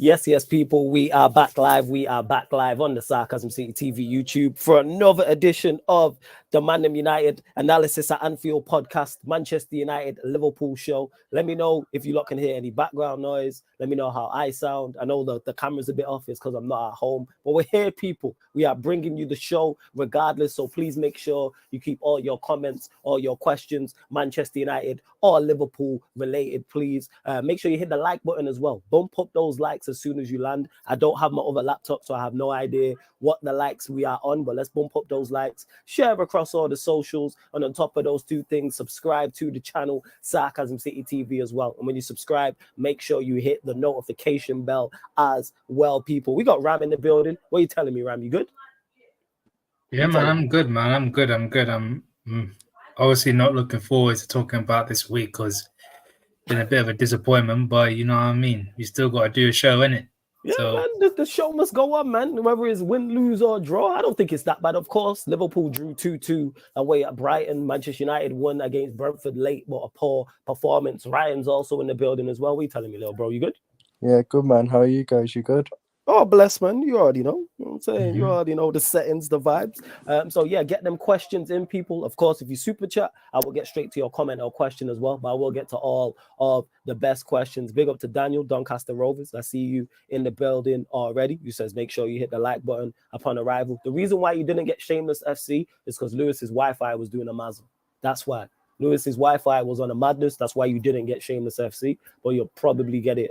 Yes, people, we are back live. We are back live on the Sarcasm City TV YouTube for another edition of the Man United Analysis at Anfield podcast, Manchester United Liverpool show. Let me know if you lot can hear any background noise. Let me know how I sound. I know the camera's a bit off. It's because I'm not at home, but we're here, people. We are bringing you the show regardless. So please make sure you keep all your comments, all your questions, Manchester United or Liverpool related, please. Make sure you hit the like button as well. Bump up those likes as soon as you land. I don't have my other laptop, so I have no idea what the likes we are on, but let's bump up those likes. Share across all the socials, and on top of those two things, subscribe to the channel Sarcasm City TV as well. And when you subscribe, make sure you hit the notification bell as well, people. We got Ram in the building. What are you telling me, Ram? You good? Yeah, man, I'm good, man. I'm good. I'm obviously not looking forward to talking about this week because it's been a bit of a disappointment, but you know what I mean? You still got to do a show, innit? Yeah, so, man, the show must go on, man. Whether it's win, lose, or draw, I don't think it's that bad. Of course, Liverpool drew 2-2 away at Brighton. Manchester United won against Brentford late, but a poor performance. Ryan's also in the building as well. What are you telling me, little bro? You good? Yeah, good, man. How are you guys? You good? Oh, bless, man. You already know. You know what I'm saying? You already know the settings, the vibes. So, yeah, get them questions in, people. Of course, if you super chat, I will get straight to your comment or question as well. But I will get to all of the best questions. Big up to Daniel, Doncaster Rovers. I see you in the building already. You says make sure you hit the like button upon arrival. The reason why you didn't get Shameless FC is because Lewis's Wi-Fi was doing a mazel. That's why. Lewis's Wi-Fi was on a madness. That's why you didn't get Shameless FC. But you'll probably get it...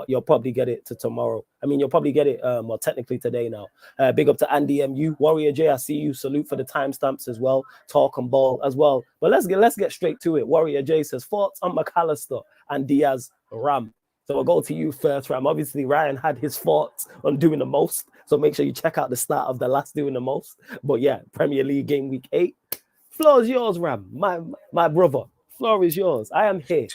you'll probably get it to tomorrow. I mean, you'll probably get it, well, technically today now. Big up to Andy MU, Warrior J. I see you. Salute for the timestamps as well. Talk and ball as well. But let's get straight to it. Warrior J says thoughts on McAllister and Diaz Ram. So I'll go to you first, Ram. Obviously, Ryan had his thoughts on doing the most. So make sure you check out the start of the last doing the most. But yeah, Premier League game week 8. Floor is yours, Ram. My brother. Floor is yours. I am here.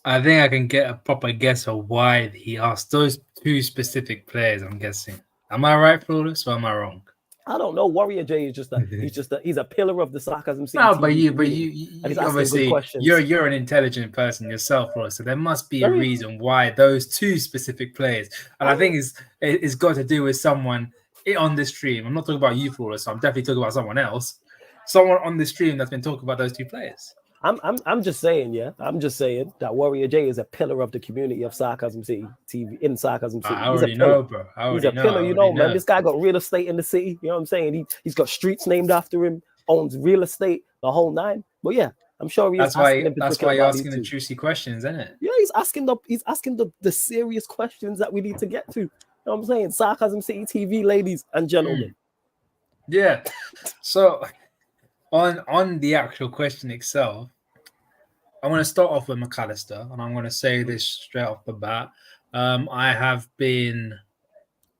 I think I can get a proper guess of why he asked those two specific players, I'm guessing. Am I right, Flawless, or am I wrong? I don't know. Warrior J is just he's a pillar of the Sarcasm City. No, but you obviously you're an intelligent person yourself, Flawless, so there must be a reason why those two specific players. And I think it's got to do with someone on the stream. I'm not talking about you, Flawless, so I'm definitely talking about someone else. Someone on the stream that's been talking about those two players. I'm just saying, yeah. I'm just saying that Warrior J is a pillar of the community of Sarcasm City TV in Sarcasm City. I already know, bro. He's a pillar, you know, man. This guy got real estate in the city. You know what I'm saying? He's got streets named after him, owns real estate, the whole nine. But yeah, I'm sure that's why you're asking the juicy questions, isn't it? Yeah, he's asking the serious questions that we need to get to. You know what I'm saying? Sarcasm City TV, ladies and gentlemen. Yeah. So on the actual question itself, I want to start off with McAllister, and I'm going to say this straight off the bat. I have been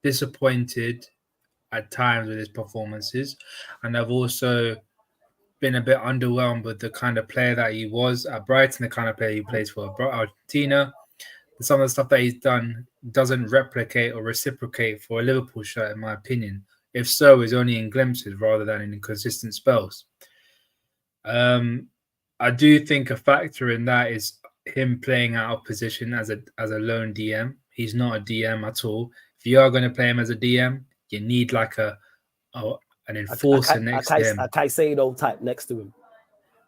disappointed at times with his performances, and I've also been a bit underwhelmed with the kind of player that he was at Brighton, the kind of player he plays for Argentina. Some of the stuff that he's done doesn't replicate or reciprocate for a Liverpool shirt, in my opinion. If so, it's only in glimpses rather than in inconsistent spells. I do think a factor in that is him playing out of position as a lone DM. He's not a DM at all. If you are going to play him as a DM, you need like an enforcer next to him. A Caicedo type next to him.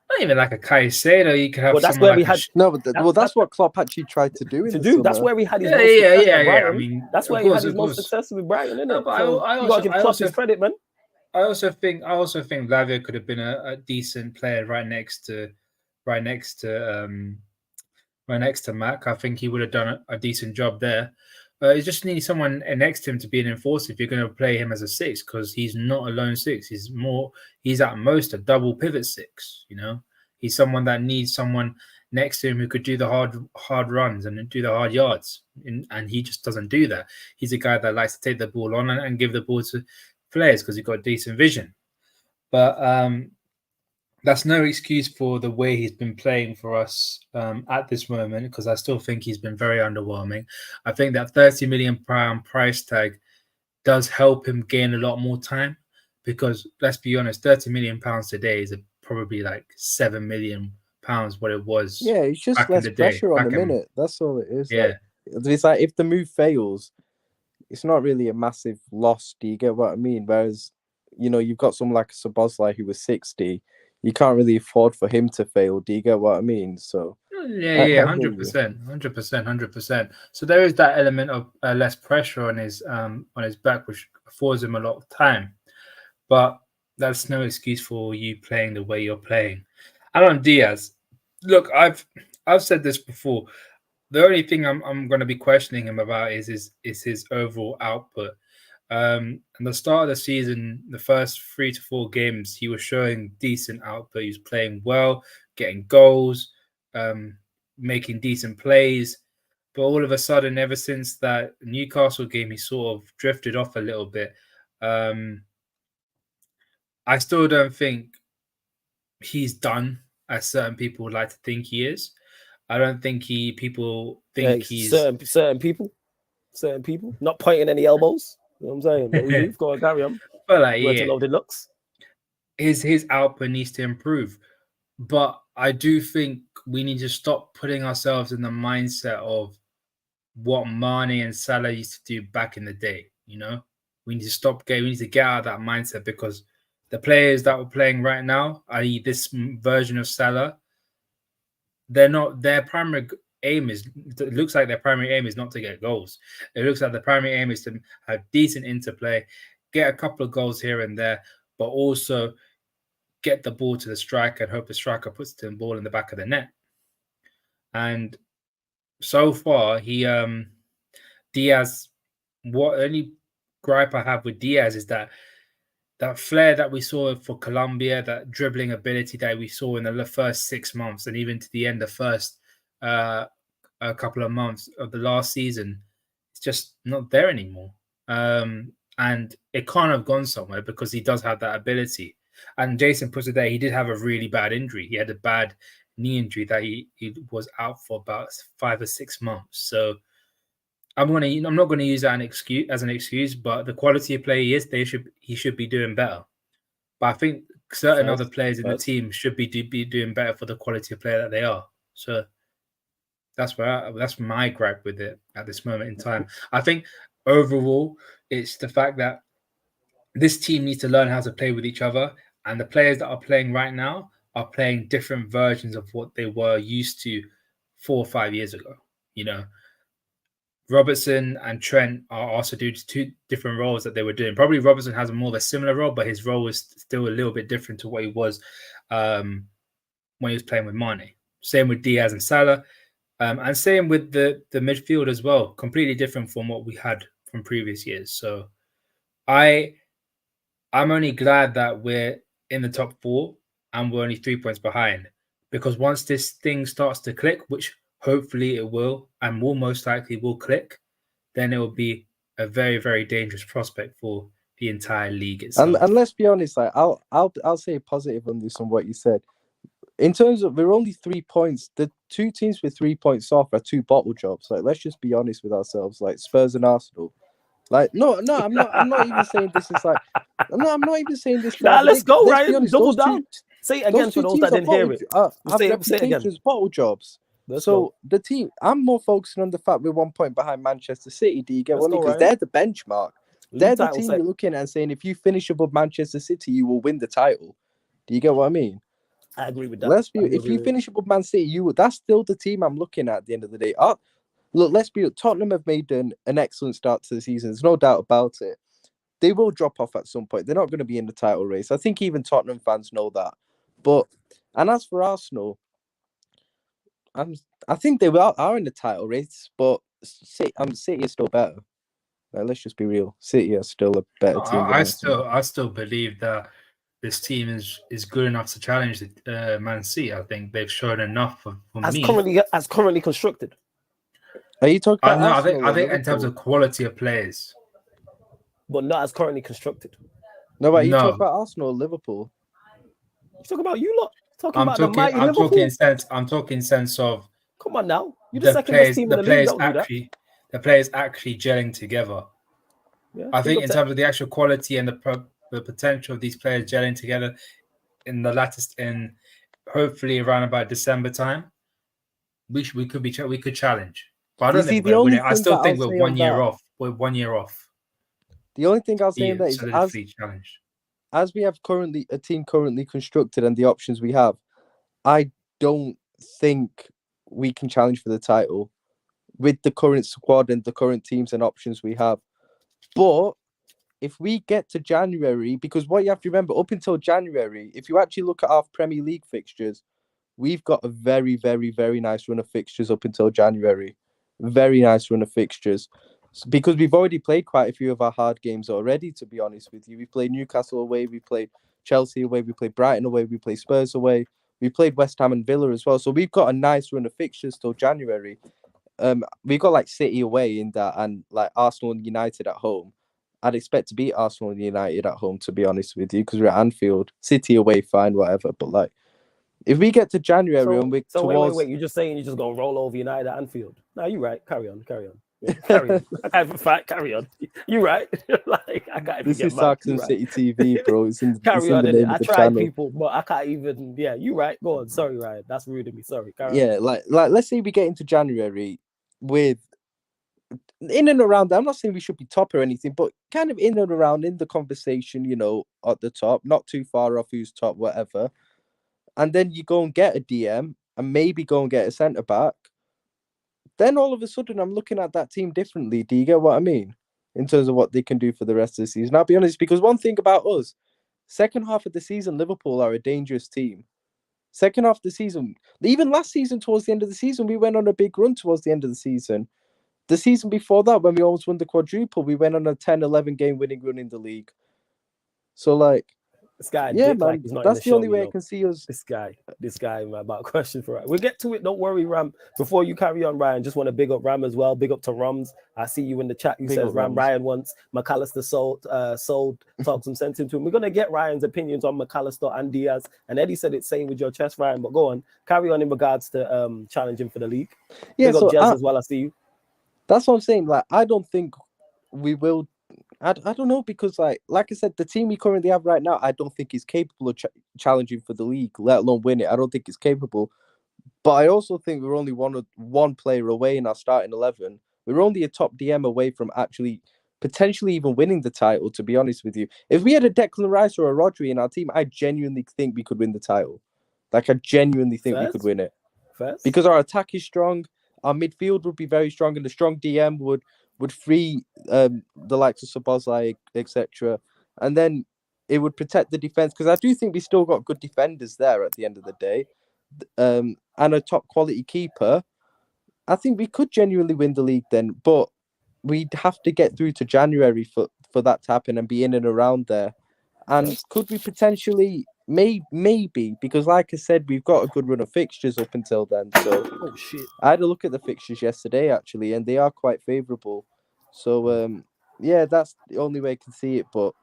Not even like a Caicedo. You could have. Well, that's where we had. That's what Klopp actually tried to do. That's where we had his. Yeah. I mean, that's where he had his most success with Brighton, isn't it? You got to give Klopp his credit, man. I also think Lavia could have been a decent player right next to Mac. I think he would have done a decent job there. You just need someone next to him to be an enforcer if you're going to play him as a 6, because he's not a lone 6. He's at most a double pivot 6. You know, he's someone that needs someone next to him who could do the hard runs and do the hard yards, and he just doesn't do that. He's a guy that likes to take the ball on and give the ball to players because he's got decent vision. But that's no excuse for the way he's been playing for us at this moment, because I still think he's been very underwhelming. I think that £30 million price tag does help him gain a lot more time, because let's be honest, £30 million today is probably like £7 million what it was. Yeah, it's just less pressure on the minute. That's all it is. Yeah. Like, It's like if the move fails, it's not really a massive loss. Do you get what I mean? Whereas, you've got someone like Szoboszlai who was 60. You can't really afford for him to fail. Do you get what I mean? So Yeah, I hear 100%, 100%. So there is that element of less pressure on his back, which affords him a lot of time. But that's no excuse for you playing the way you're playing. And on Diaz, look, I've said this before. The only thing I'm going to be questioning him about is his overall output. At the start of the season, the first 3 to 4 games, he was showing decent output. He was playing well, getting goals, making decent plays. But all of a sudden, ever since that Newcastle game, he sort of drifted off a little bit. I still don't think he's done as certain people would like to think he is. I don't think people think he's certain people, not pointing any elbows. You know what I'm saying? But we move, go on, carry on. But like, Where to loaded looks. His output needs to improve. But I do think we need to stop putting ourselves in the mindset of what Mane and Salah used to do back in the day. We need to stop. We need to get out of that mindset, because the players that we're playing right now, i.e., this version of Salah, their primary aim is. It looks like their primary aim is not to get goals. It looks like the primary aim is to have decent interplay, get a couple of goals here and there, but also get the ball to the striker and hope the striker puts the ball in the back of the net. And so far, Diaz. What only gripe I have with Diaz is that flair that we saw for Colombia, that dribbling ability that we saw in the first 6 months and even to the end of the first a couple of months of the last season, it's just not there anymore. And it can't have gone somewhere, because he does have that ability. And Jason puts it there, he did have a really bad injury. He had a bad knee injury that he was out for about 5 or 6 months. So I'm not going to use that as an excuse, but the quality of play he should be doing better. But I think certain other players in the team should be doing better for the quality of player that they are. So that's my gripe with it at this moment in time. I think overall it's the fact that this team needs to learn how to play with each other, and the players that are playing right now are playing different versions of what they were used to 4 or 5 years ago. Robertson and Trent are also doing 2 different roles that they were doing. Probably Robertson has more of a similar role, but his role was still a little bit different to what he was when he was playing with Mane. Same with Diaz and Salah, and same with the midfield as well. Completely different from what we had from previous years. So I'm only glad that we're in the top 4 and we're only 3 points behind, because once this thing starts to click, which hopefully it will, and will most likely will click, then it will be a very, very dangerous prospect for the entire league itself. And let's be honest, like I'll say positive on this on what you said. In terms of, we're only 3 points. The 2 teams with 3 points off are 2 bottle jobs. Like, let's just be honest with ourselves. Like Spurs and Arsenal. Like, no, I'm not even saying this is like. I'm not even saying this. Let's go, let's Ryan. Be honest, double down. Say it again for those that didn't hear it. Have reputations, bottle jobs. The team, I'm more focusing on the fact we're 1 point behind Manchester City. Do you get what I mean? Because they're the benchmark. They're the team you're looking at and saying, if you finish above Manchester City, you will win the title. Do you get what I mean? I agree with that. If you finish above Man City, that's still the team I'm looking at the end of the day. Look, let's be. Tottenham have made an excellent start to the season. There's no doubt about it. They will drop off at some point. They're not going to be in the title race. I think even Tottenham fans know that. And as for Arsenal, I think they are in the title race, but City is still better. Let's just be real. City are still a better team. I still believe that this team is good enough to challenge Man City. I think they've shown enough for me. As currently constructed. Are you talking about I think in terms of quality of players. But not as currently constructed. No, but you talk about Arsenal or Liverpool? You talk about you lot. I'm talking sense of. Come on now. You're the second best team in the league. The players actually gelling together. Yeah, I think in terms of the actual quality and the potential of these players gelling together in hopefully around about December time, we could challenge. But I don't see, think the we're going only to win it. I thing still that think I'll we're say 1 on year that, off. We're 1 year off. the only thing I'll say on Be that is solidly challenged. as we have currently a team currently constructed and the options we have, I don't think we can challenge for the title with the current squad and the current teams and options we have. But if we get to January, because what you have to remember, up until January, if you actually look at our Premier League fixtures, we've got a very, very, very nice run of fixtures up until January. Very nice run of fixtures. Because we've already played quite a few of our hard games already, to be honest with you. We played Newcastle away, we played Chelsea away, we played Brighton away, we played Spurs away, we played West Ham and Villa as well. So we've got a nice run of fixtures till January. We've got like City away in that and like Arsenal and United at home. I'd expect to beat Arsenal and United at home, to be honest with you, because we're at Anfield. City away, fine, whatever. But like, if we get to January and we're towards... wait. You're just saying you're just gonna roll over United at Anfield? No, you're right. Carry on. Yeah, carry on. I can't even fight. Carry on. You're right. Like I can't even This get is mad. Sarcasm City TV, bro. It's in Carry on. the name I of the tried, channel. people, but I can't even. Yeah, you're right. Go on. Sorry, Ryan. That's rude of me. Sorry. Carry on. Yeah, like let's say we get into January with in and around. I'm not saying we should be top or anything, but kind of in and around in the conversation, you know, at the top, not too far off who's top, whatever. And then you go and get a DM and maybe go and get a centre back. Then all of a sudden, I'm looking at that team differently. Do you get what I mean? In terms of what they can do for the rest of the season. I'll be honest, because one thing about us, second half of the season, Liverpool are a dangerous team. Second half of the season, even last season, towards the end of the season, we went on a big run towards the end of the season. The season before that, when we almost won the quadruple, we went on a 10, 11 game winning run in the league. So, like, This guy, yeah, man, like he's not that's in the only show, way I can see us. This guy, man, about a question for Ryan. We'll get to it. Don't worry, Ram. Before you carry on, Ryan, just want to big up Ram as well. Big up to Rams. I see you in the chat. You said Ram. Ryan wants McAllister sold, talk some sense into him. We're gonna get Ryan's opinions on McAllister and Diaz. And Eddie said it's saying with your chest, Ryan. But go on, carry on in regards to challenging for the league. Yeah, big up Jez as well. I see you. That's what I'm saying. Like, I don't think we will. I don't know, because like I said, the team we currently have right now, I don't think is capable of challenging for the league, let alone win it. I don't think it's capable. But I also think we're only one player away in our starting 11. We're only a top DM away from actually potentially even winning the title, to be honest with you. If we had a Declan Rice or a Rodri in our team, I genuinely think we could win the title. Like, I genuinely think we could win it. Because our attack is strong, our midfield would be very strong, and the strong DM would free the likes of Szoboszlai, etc. And then it would protect the defense, because I do think we still got good defenders there at the end of the day, and a top quality keeper. I think we could genuinely win the league then, but we'd have to get through to January for that to happen and be in and around there. And could we potentially, maybe, because like I said, we've got a good run of fixtures up until then. So I had a look at the fixtures yesterday, actually, and they are quite favourable. So, yeah, that's the only way I can see it. But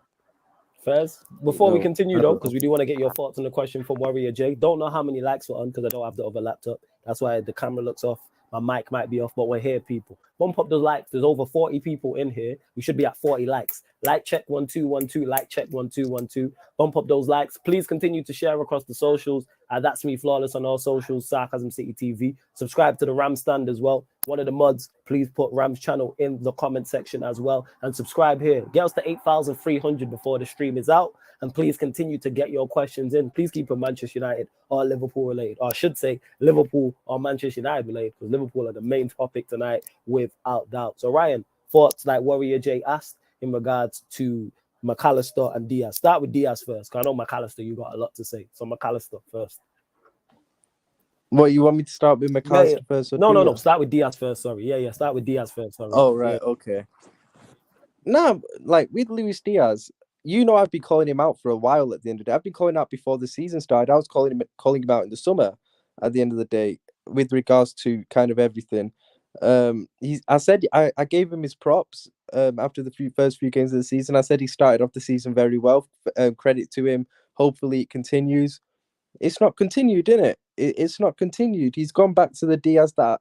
Fairs. Before we continue, though, because we do want to get your thoughts on the question from Warrior J. Don't know how many likes we're on because I don't have the other laptop. That's why the camera looks off. My mic might be off, but we're here, people. Bump up the likes. There's over 40 people in here. We should be at 40 likes. Like check 1 2 1 2. Like check 1 2 1 2. Bump up those likes. Please continue to share across the socials. That's me, Flawless, on all socials. Sarcasm City TV. Subscribe to the Ram Stand as well. One of the mods, please put Ram's channel in the comment section as well, and subscribe here. Get us to 8,300 before the stream is out. And please continue to get your questions in. Please keep it Manchester United or Liverpool related, or I should say Liverpool or Manchester United related, because Liverpool are the main topic tonight without doubt. So Ryan, thoughts like Warrior J asked in regards to McAllister and Diaz. Start with Diaz first, because I know McAllister, you got a lot to say. So McAllister first. What, you want me to start with McAllister first? Or No. Start with Diaz first. Sorry. Yeah. Start with Diaz first. Sorry. Oh, right. Yeah. Okay. No, like with Luis Diaz, you know, I've been calling him out for a while at the end of the day. I've been calling out before the season started. I was calling him out in the summer at the end of the day with regards to kind of everything. I gave him his props after the first few games of the season. I said he started off the season very well. Credit to him. Hopefully it continues. It's not continued, innit? It's not continued. He's gone back to the Diaz that,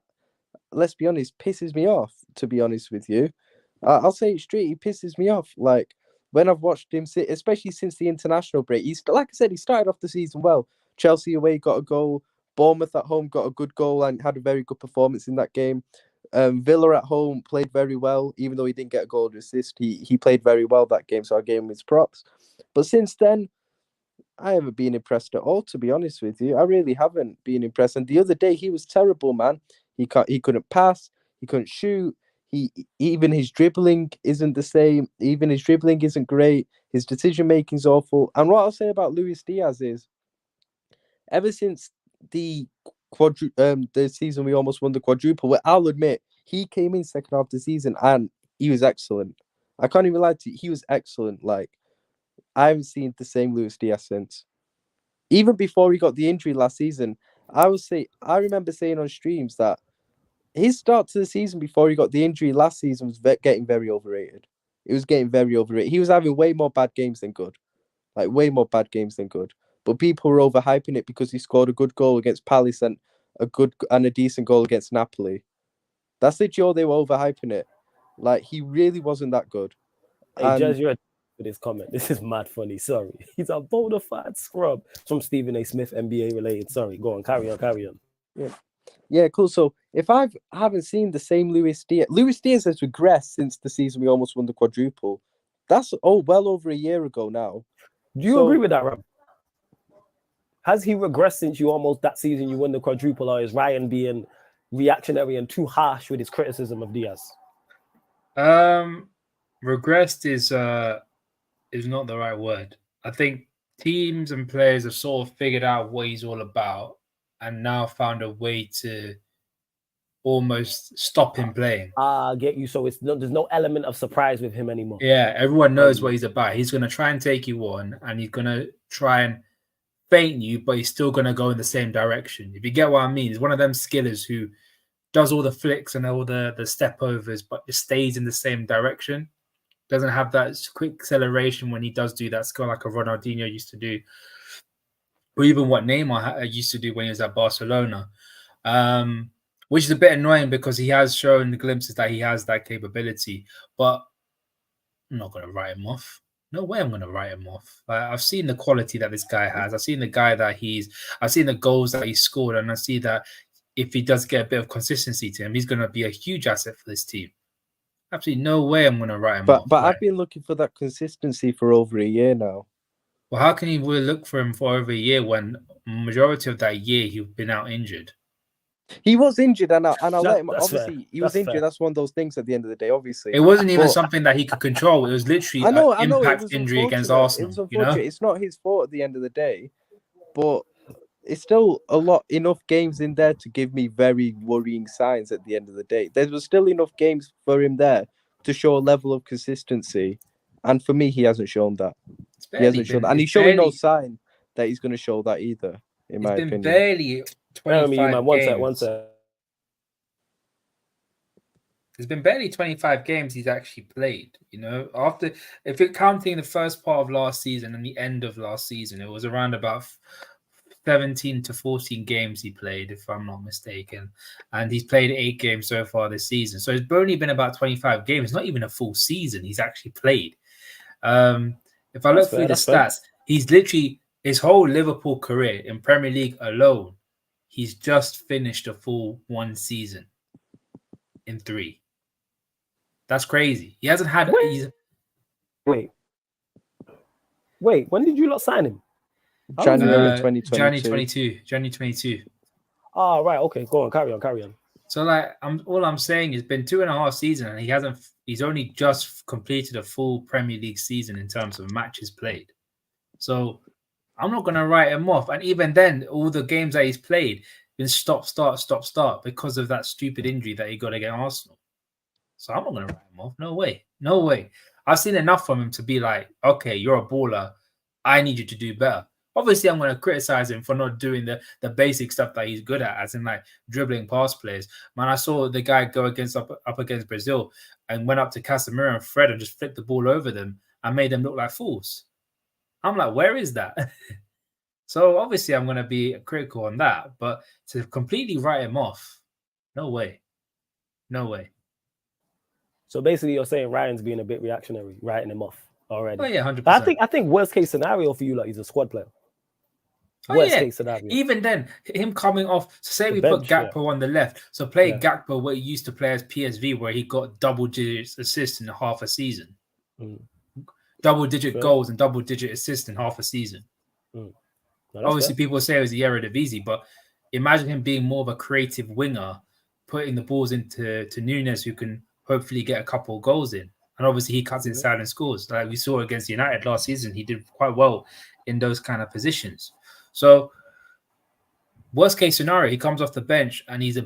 let's be honest, pisses me off, to be honest with you. I'll say it straight, he pisses me off. Like, when I've watched him, especially since the international break, like I said, he started off the season well. Chelsea away got a goal. Bournemouth at home got a good goal and had a very good performance in that game. Villa at home played very well, even though he didn't get a goal or assist. He played very well that game, so I gave him his props. But since then, I haven't been impressed at all, to be honest with you. I really haven't been impressed. And the other day, he was terrible, man. He couldn't pass, he couldn't shoot. Even his dribbling isn't the same. Even his dribbling isn't great. His decision making's awful. And what I'll say about Luis Diaz is, ever since the season we almost won the quadruple, well, I'll admit he came in second half of the season and he was excellent. I can't even lie to you, he was excellent. Like, I haven't seen the same Luis Diaz since. Even before he got the injury last season, I remember saying on streams that his start to the season before he got the injury last season was getting very overrated. It was getting very overrated. He was having way more bad games than good. Like, way more bad games than good. But people were overhyping it because he scored a good goal against Palace and a decent goal against Napoli. That's literally all they were overhyping it. Like, he really wasn't that good. Hey, Jez, you're with his comment. This is mad funny. Sorry. He's a bona fide scrub. From Stephen A. Smith, NBA related. Sorry. Go on. Carry on. Yeah, cool. So if I haven't seen the same Luis Diaz has regressed since the season we almost won the quadruple. That's well over a year ago now. Do you agree with that, Ram? Has he regressed since that season you won the quadruple, or is Ryan being reactionary and too harsh with his criticism of Diaz? Regressed is not the right word. I think teams and players have sort of figured out what he's all about and now found a way to almost stop him playing. I get you. So there's no element of surprise with him anymore. Yeah, everyone knows what he's about. He's going to try and take you on, and he's going to try and feint you, but he's still going to go in the same direction. If you get what I mean, he's one of them skillers who does all the flicks and all the step overs, but just stays in the same direction. Doesn't have that quick acceleration when he does do that skill like a Ronaldinho used to do, or even what Neymar used to do when he was at Barcelona, which is a bit annoying because he has shown the glimpses that he has that capability, but I'm not going to write him off. No way I'm going to write him off. I've seen the quality that this guy has. I've seen the guy that I've seen the goals that he scored, and I see that if he does get a bit of consistency to him, he's going to be a huge asset for this team. Absolutely no way I'm going to write him off. But I've been looking for that consistency for over a year now. Well, how can you look for him for over a year when majority of that year he's been out injured? He was injured, and I'll let him. Obviously, fair. He was injured. Fair. That's one of those things at the end of the day. Obviously, it wasn't even something that he could control. It was literally an impact injury against Arsenal. It was unfortunate. It's not his fault at the end of the day, but it's still enough games in there to give me very worrying signs at the end of the day. There was still enough games for him there to show a level of consistency, and for me, he hasn't shown that. He hasn't shown that, and he's showing no sign that he's going to show that either. In my opinion, barely 25 games. One sec. There's been barely 25 games he's actually played. If you're counting the first part of last season and the end of last season, it was around about 17 to 14 games he played, if I'm not mistaken. And he's played 8 games so far this season. So it's only been about 25 games. It's not even a full season he's actually played. If I look through the stats, he's literally, his whole Liverpool career in Premier League alone, he's just finished a full 1 season in 3. That's crazy. He hasn't had... Wait. When did you not sign him? January 2022. January 22. Oh, right. Okay, go on. Carry on. So, all I'm saying is been 2.5 seasons, and he's only just completed a full Premier League season in terms of matches played. So, I'm not going to write him off. And even then, all the games that he's played, been stop, start because of that stupid injury that he got against Arsenal. So I'm not going to write him off. No way. I've seen enough from him to be like, okay, you're a baller. I need you to do better. Obviously, I'm going to criticize him for not doing the basic stuff that he's good at, as in dribbling past players. Man, I saw the guy go up against Brazil and went up to Casemiro and Fred and just flipped the ball over them and made them look like fools. I'm like, where is that? So obviously, I'm going to be critical on that, but to completely write him off, no way. So basically, you're saying Ryan's being a bit reactionary, writing him off already. Oh yeah, 100%. But I think worst case scenario for you, he's a squad player. Worst case scenario. Even then, him coming off. So say The we bench, put Gakpo on the left. So play Yeah. Gakpo where he used to play as PSV, where he got double-digit assists in half a season. Double-digit Fair. goals and double-digit assists in half a season. No, Obviously, people say it was the Eredivisie, but imagine him being more of a creative winger, putting the balls into Nunes, who can hopefully get a couple of goals in. And obviously, he cuts inside and scores. Like we saw against United last season, he did quite well in those kind of positions. So, worst case scenario, he comes off the bench and he's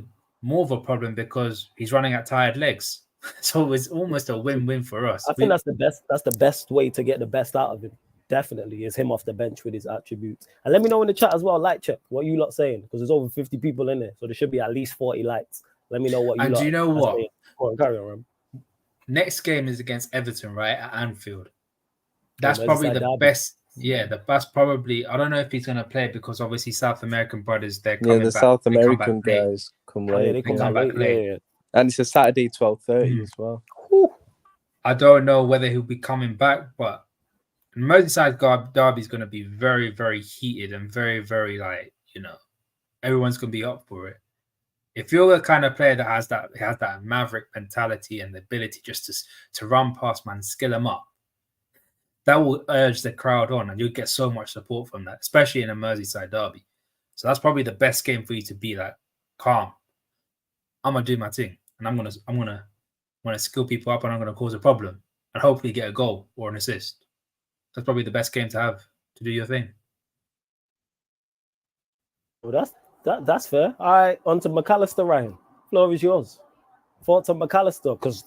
more of a problem because he's running at tired legs. So it's almost a win-win for us. I think that's the best. That's the best way to get the best out of him. Definitely is him off the bench with his attributes. And let me know in the chat as well, like check what you lot saying, because there's over 50 people in there, so there should be at least 40 likes. Let me know what you. And lot do you know are what? saying. Go on, carry on, Ram. Next game is against Everton, right, at Anfield. That's Yeah, probably the derby. best. Yeah, the best probably. I don't know if he's going to play because obviously South American brothers, they're coming Yeah, the back. South They come American back late. guys come Oh, yeah, late. they come come back back late. late. Yeah. And it's a Saturday 12:30 as well. Whew. I don't know whether he'll be coming back, but Merseyside derby is going to be very, very heated and very, very everyone's going to be up for it. If you're the kind of player that has that maverick mentality and the ability just to run past man, skill them up, that will urge the crowd on, and you'll get so much support from that, especially in a Merseyside derby. So that's probably the best game for you to be like calm. I'm gonna do my thing, and I'm gonna skill people up, and I'm gonna cause a problem, and hopefully get a goal or an assist. That's probably the best game to have to do your thing. Well, that's fair. All right, on to McAllister, Ryan. Floor is yours. Thoughts on McAllister? Because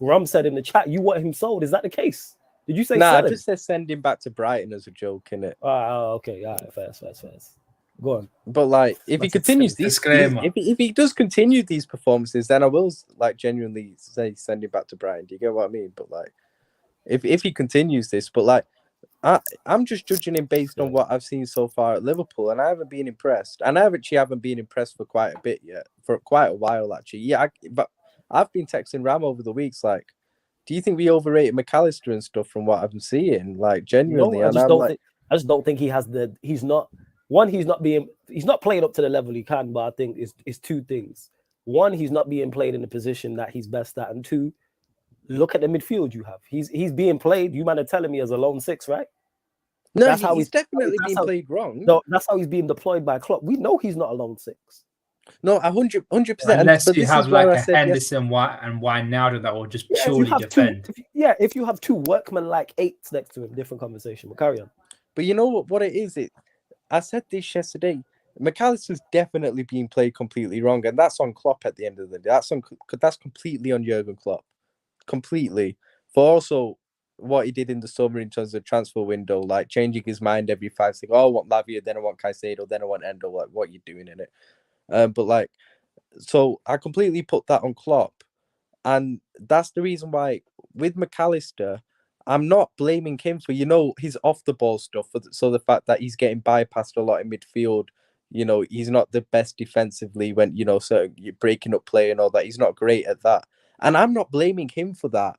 Rum said in the chat you want him sold. Is that the case? Did you say Nah, sell I him? just said send him back to Brighton as a joke, innit? Okay. All right, fair. Go on. But like, if he That's continues a these, disclaimer. if he does continue these performances, then I will like genuinely say send him back to Brighton. Do you get what I mean? But like, if he continues this, but like, I'm just judging him based on what I've seen so far at Liverpool, and I haven't been impressed. And I actually haven't been impressed for quite a bit yet, for quite a while actually. Yeah, but I've been texting Ram over the weeks like, do you think we overrated McAllister and stuff from what I'm seeing? Like genuinely, No, I and just I'm don't like, think. I just don't think he has the. He's not playing up to the level he can. But I think it's two things. One, he's not being played in the position that he's best at, and two, look at the midfield you have. He's being played. You mian are telling me as a lone six, right? no, That's how he's definitely been played wrong. No, that's how he's being deployed by Klopp. We know he's not a lone six. No, 100%. Unless But you this have is where like I a said Henderson and Wijnaldum that will just Yeah, purely defend. if you have two workmen like eights next to him, different conversation. But carry on. But you know what it is? I said this yesterday. McAllister's definitely being played completely wrong, and that's on Klopp at the end of the day. That's completely on Jurgen Klopp, completely. For also what he did in the summer in terms of transfer window, like changing his mind every 5 seconds. Oh, I want Lavia, then I want Caicedo, then I want Endo. Like, what you doing in it? But like, so I completely put that on Klopp, and that's the reason why with McAllister, I'm not blaming him for his off the ball stuff. So the fact that he's getting bypassed a lot in midfield, he's not the best defensively when certain you're breaking up play and all that. He's not great at that, and I'm not blaming him for that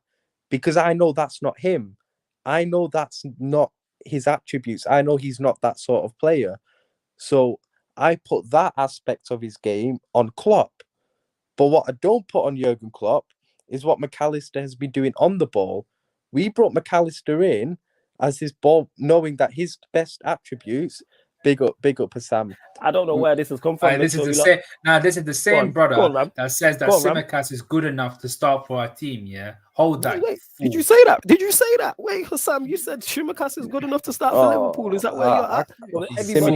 because I know that's not him. I know that's not his attributes. I know he's not that sort of player. So I put that aspect of his game on Klopp. But what I don't put on Jurgen Klopp is what McAllister has been doing on the ball. We brought McAllister in as his ball, knowing that his best attributes. Big up, Sam. I don't know where this has come from. This is the same brother that says that Tsimikas is good enough to start for our team. Yeah, hold that. Wait. Did you say that? Wait, Sam, you said Tsimikas is good enough to start for Liverpool. Is that where you're at? Everybody,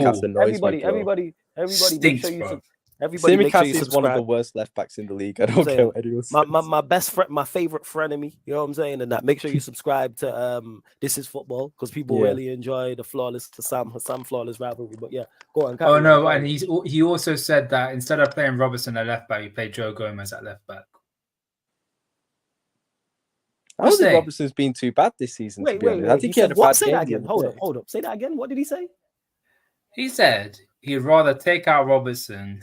make sure you. Everybody, make sure you is one of the worst left backs in the league. I don't care what anyone says. My best friend, my favorite frenemy. You know what I'm saying? And that. Make sure you subscribe to This Is Football because people really enjoy the Sam flawless rivalry. But yeah, go on. And he also said that instead of playing Robertson at left back, he played Joe Gomez at left back. I don't think Robertson's been too bad this season. Wait. I think he had a bad game. Say that again. Hold up. Say that again. What did he say? He said he'd rather take out Robertson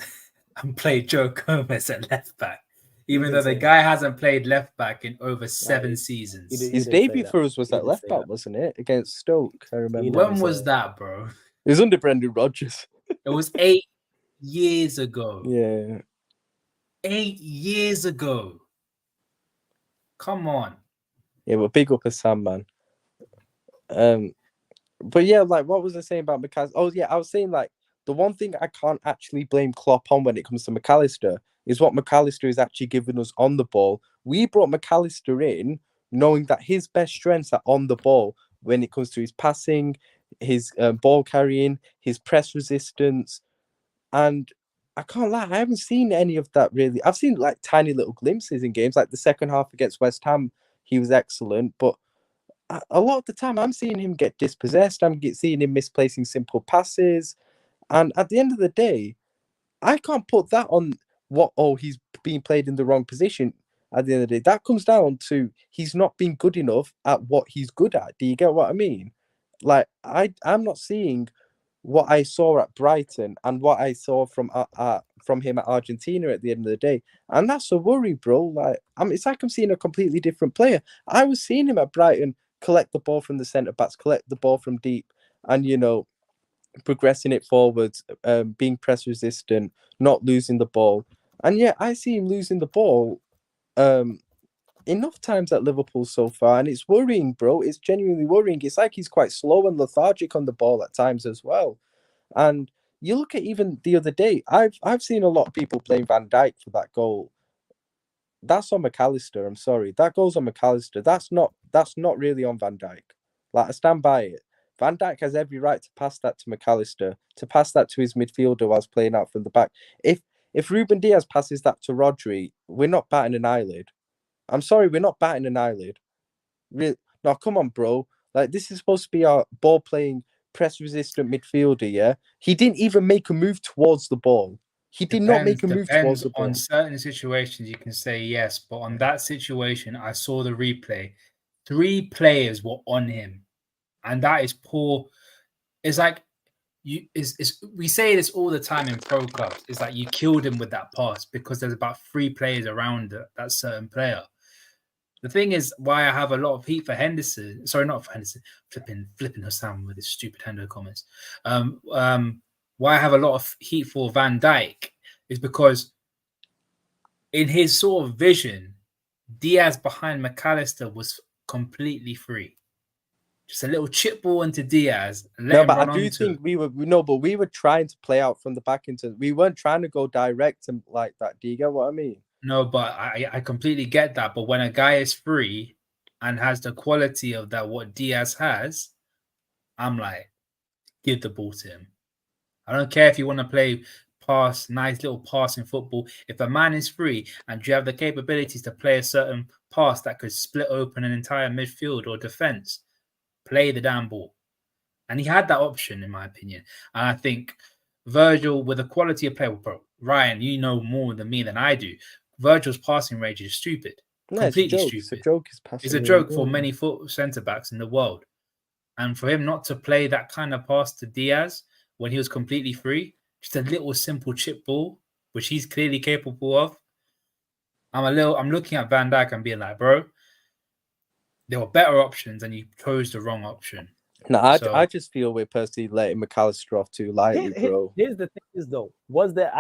and play Joe Gomez at left back, even though the guy hasn't played left back in over 7 seasons. His debut for us was at left back, wasn't it? Against Stoke, I remember. When was that, bro? It was under Brendan Rodgers. It was 8 years ago. Yeah. 8 years ago. Come on. Yeah, but big up a Sam, man. But yeah, like, what was I saying about McAllister? Oh, yeah, I was saying, like, the one thing I can't actually blame Klopp on when it comes to McAllister is what McAllister is actually giving us on the ball. We brought McAllister in knowing that his best strengths are on the ball when it comes to his passing, his ball carrying, his press resistance. And I can't lie, I haven't seen any of that really. I've seen, like, tiny little glimpses in games, like the second half against West Ham, he was excellent, but a lot of the time I'm seeing him get dispossessed. I'm seeing him misplacing simple passes. And at the end of the day, I can't put that on he's being played in the wrong position. At the end of the day, that comes down to he's not being good enough at what he's good at. Do you get what I mean? Like, I'm not seeing what I saw at Brighton and what I saw from him at Argentina at the end of the day. And that's a worry, bro. Like, it's like I'm seeing a completely different player. I was seeing him at Brighton collect the ball from the centre backs, collect the ball from deep, and, you know, progressing it forwards, being press resistant, not losing the ball. And yeah, I see him losing the ball enough times at Liverpool so far, and it's worrying, bro. It's genuinely worrying. It's like he's quite slow and lethargic on the ball at times as well. And you look at even the other day, I've seen a lot of people blame Van Dijk for that goal. That's on McAllister. I'm sorry. That goes on McAllister. That's not really on Van Dijk. Like, I stand by it. Van Dijk has every right to pass that to McAllister, to pass that to his midfielder whilst playing out from the back. If Ruben Diaz passes that to Rodri, we're not batting an eyelid. I'm sorry, we're not batting an eyelid. No, come on, bro. Like, this is supposed to be our ball-playing, press-resistant midfielder, yeah? He didn't even make a move towards the ball. He did not make a move towards the ball. On certain situations, you can say yes, but on that situation, I saw the replay. 3 players were on him, and that is poor. It's like we say this all the time in pro clubs. It's like you killed him with that pass because there's about 3 players around that certain player. The thing is, why I have a lot of heat for Henderson. Sorry, not for Henderson. Flipping Hassan with his stupid Hendo comments. Why I have a lot of heat for Van Dijk is because in his sort of vision, Diaz behind McAllister was completely free. Just a little chip ball into Diaz. No, but I do think we were trying to play out from the back into. We weren't trying to go direct and like that. Do you get what I mean? No, but I completely get that. But when a guy is free and has the quality of that what Diaz has, I'm like, give the ball to him. I don't care if you want to play nice little passing football. If a man is free and you have the capabilities to play a certain pass that could split open an entire midfield or defense, play the damn ball. And he had that option, in my opinion. And I think Virgil, with the quality of play, bro, Ryan, you know more than me than I do. Virgil's passing range is stupid. No, completely it's stupid. It's a joke. It's a joke for many centre-backs in the world. And for him not to play that kind of pass to Diaz when he was completely free, just a little simple chip ball, which he's clearly capable of. I'm looking at Van Dijk and being like, bro, there were better options and you chose the wrong option. No, I just feel we're personally letting McAllister off too lightly, bro. Here's the thing is, though, was there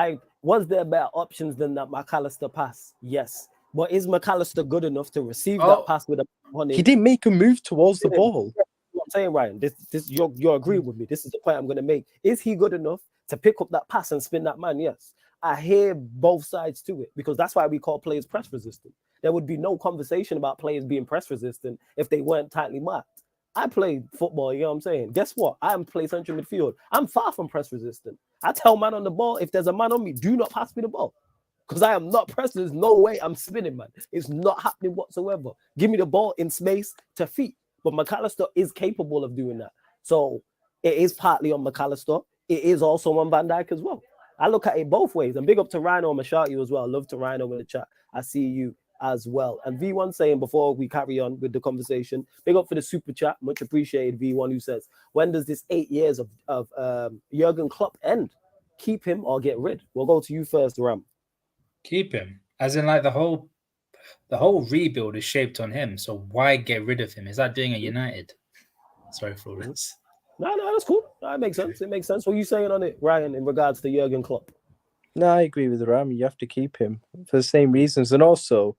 better options than that McAllister pass? Yes. But is McAllister good enough to receive that pass with a money? He didn't make a move towards the ball. I'm saying, Ryan, this you're agreeing with me. This is the point I'm going to make. Is he good enough to pick up that pass and spin that man? Yes. I hear both sides to it because that's why we call players press resistant. There would be no conversation about players being press resistant if they weren't tightly marked. I played football, you know what I'm saying? Guess what? I play central midfield. I'm far from press resistant. I tell man on the ball, if there's a man on me, do not pass me the ball. Because I am not pressed. There's no way I'm spinning, man. It's not happening whatsoever. Give me the ball in space to feet. But McAllister is capable of doing that. So it is partly on McAllister. It is also on Van Dijk as well. I look at it both ways. And big up to Rhino and Mashati as well. I love to Rhino in the chat. I see you as well. And V1 saying before we carry on with the conversation, big up for the super chat. Much appreciated, V1, who says, when does this 8 years of Jurgen Klopp end? Keep him or get rid? We'll go to you first, Ram. Keep him. As in, like, the whole rebuild is shaped on him. So why get rid of him? Is that doing a United? Sorry, Florence. No, that's cool. That makes sense. It makes sense. What are you saying on it, Ryan, in regards to Jurgen Klopp? No, I agree with Ram. You have to keep him for the same reasons. And also,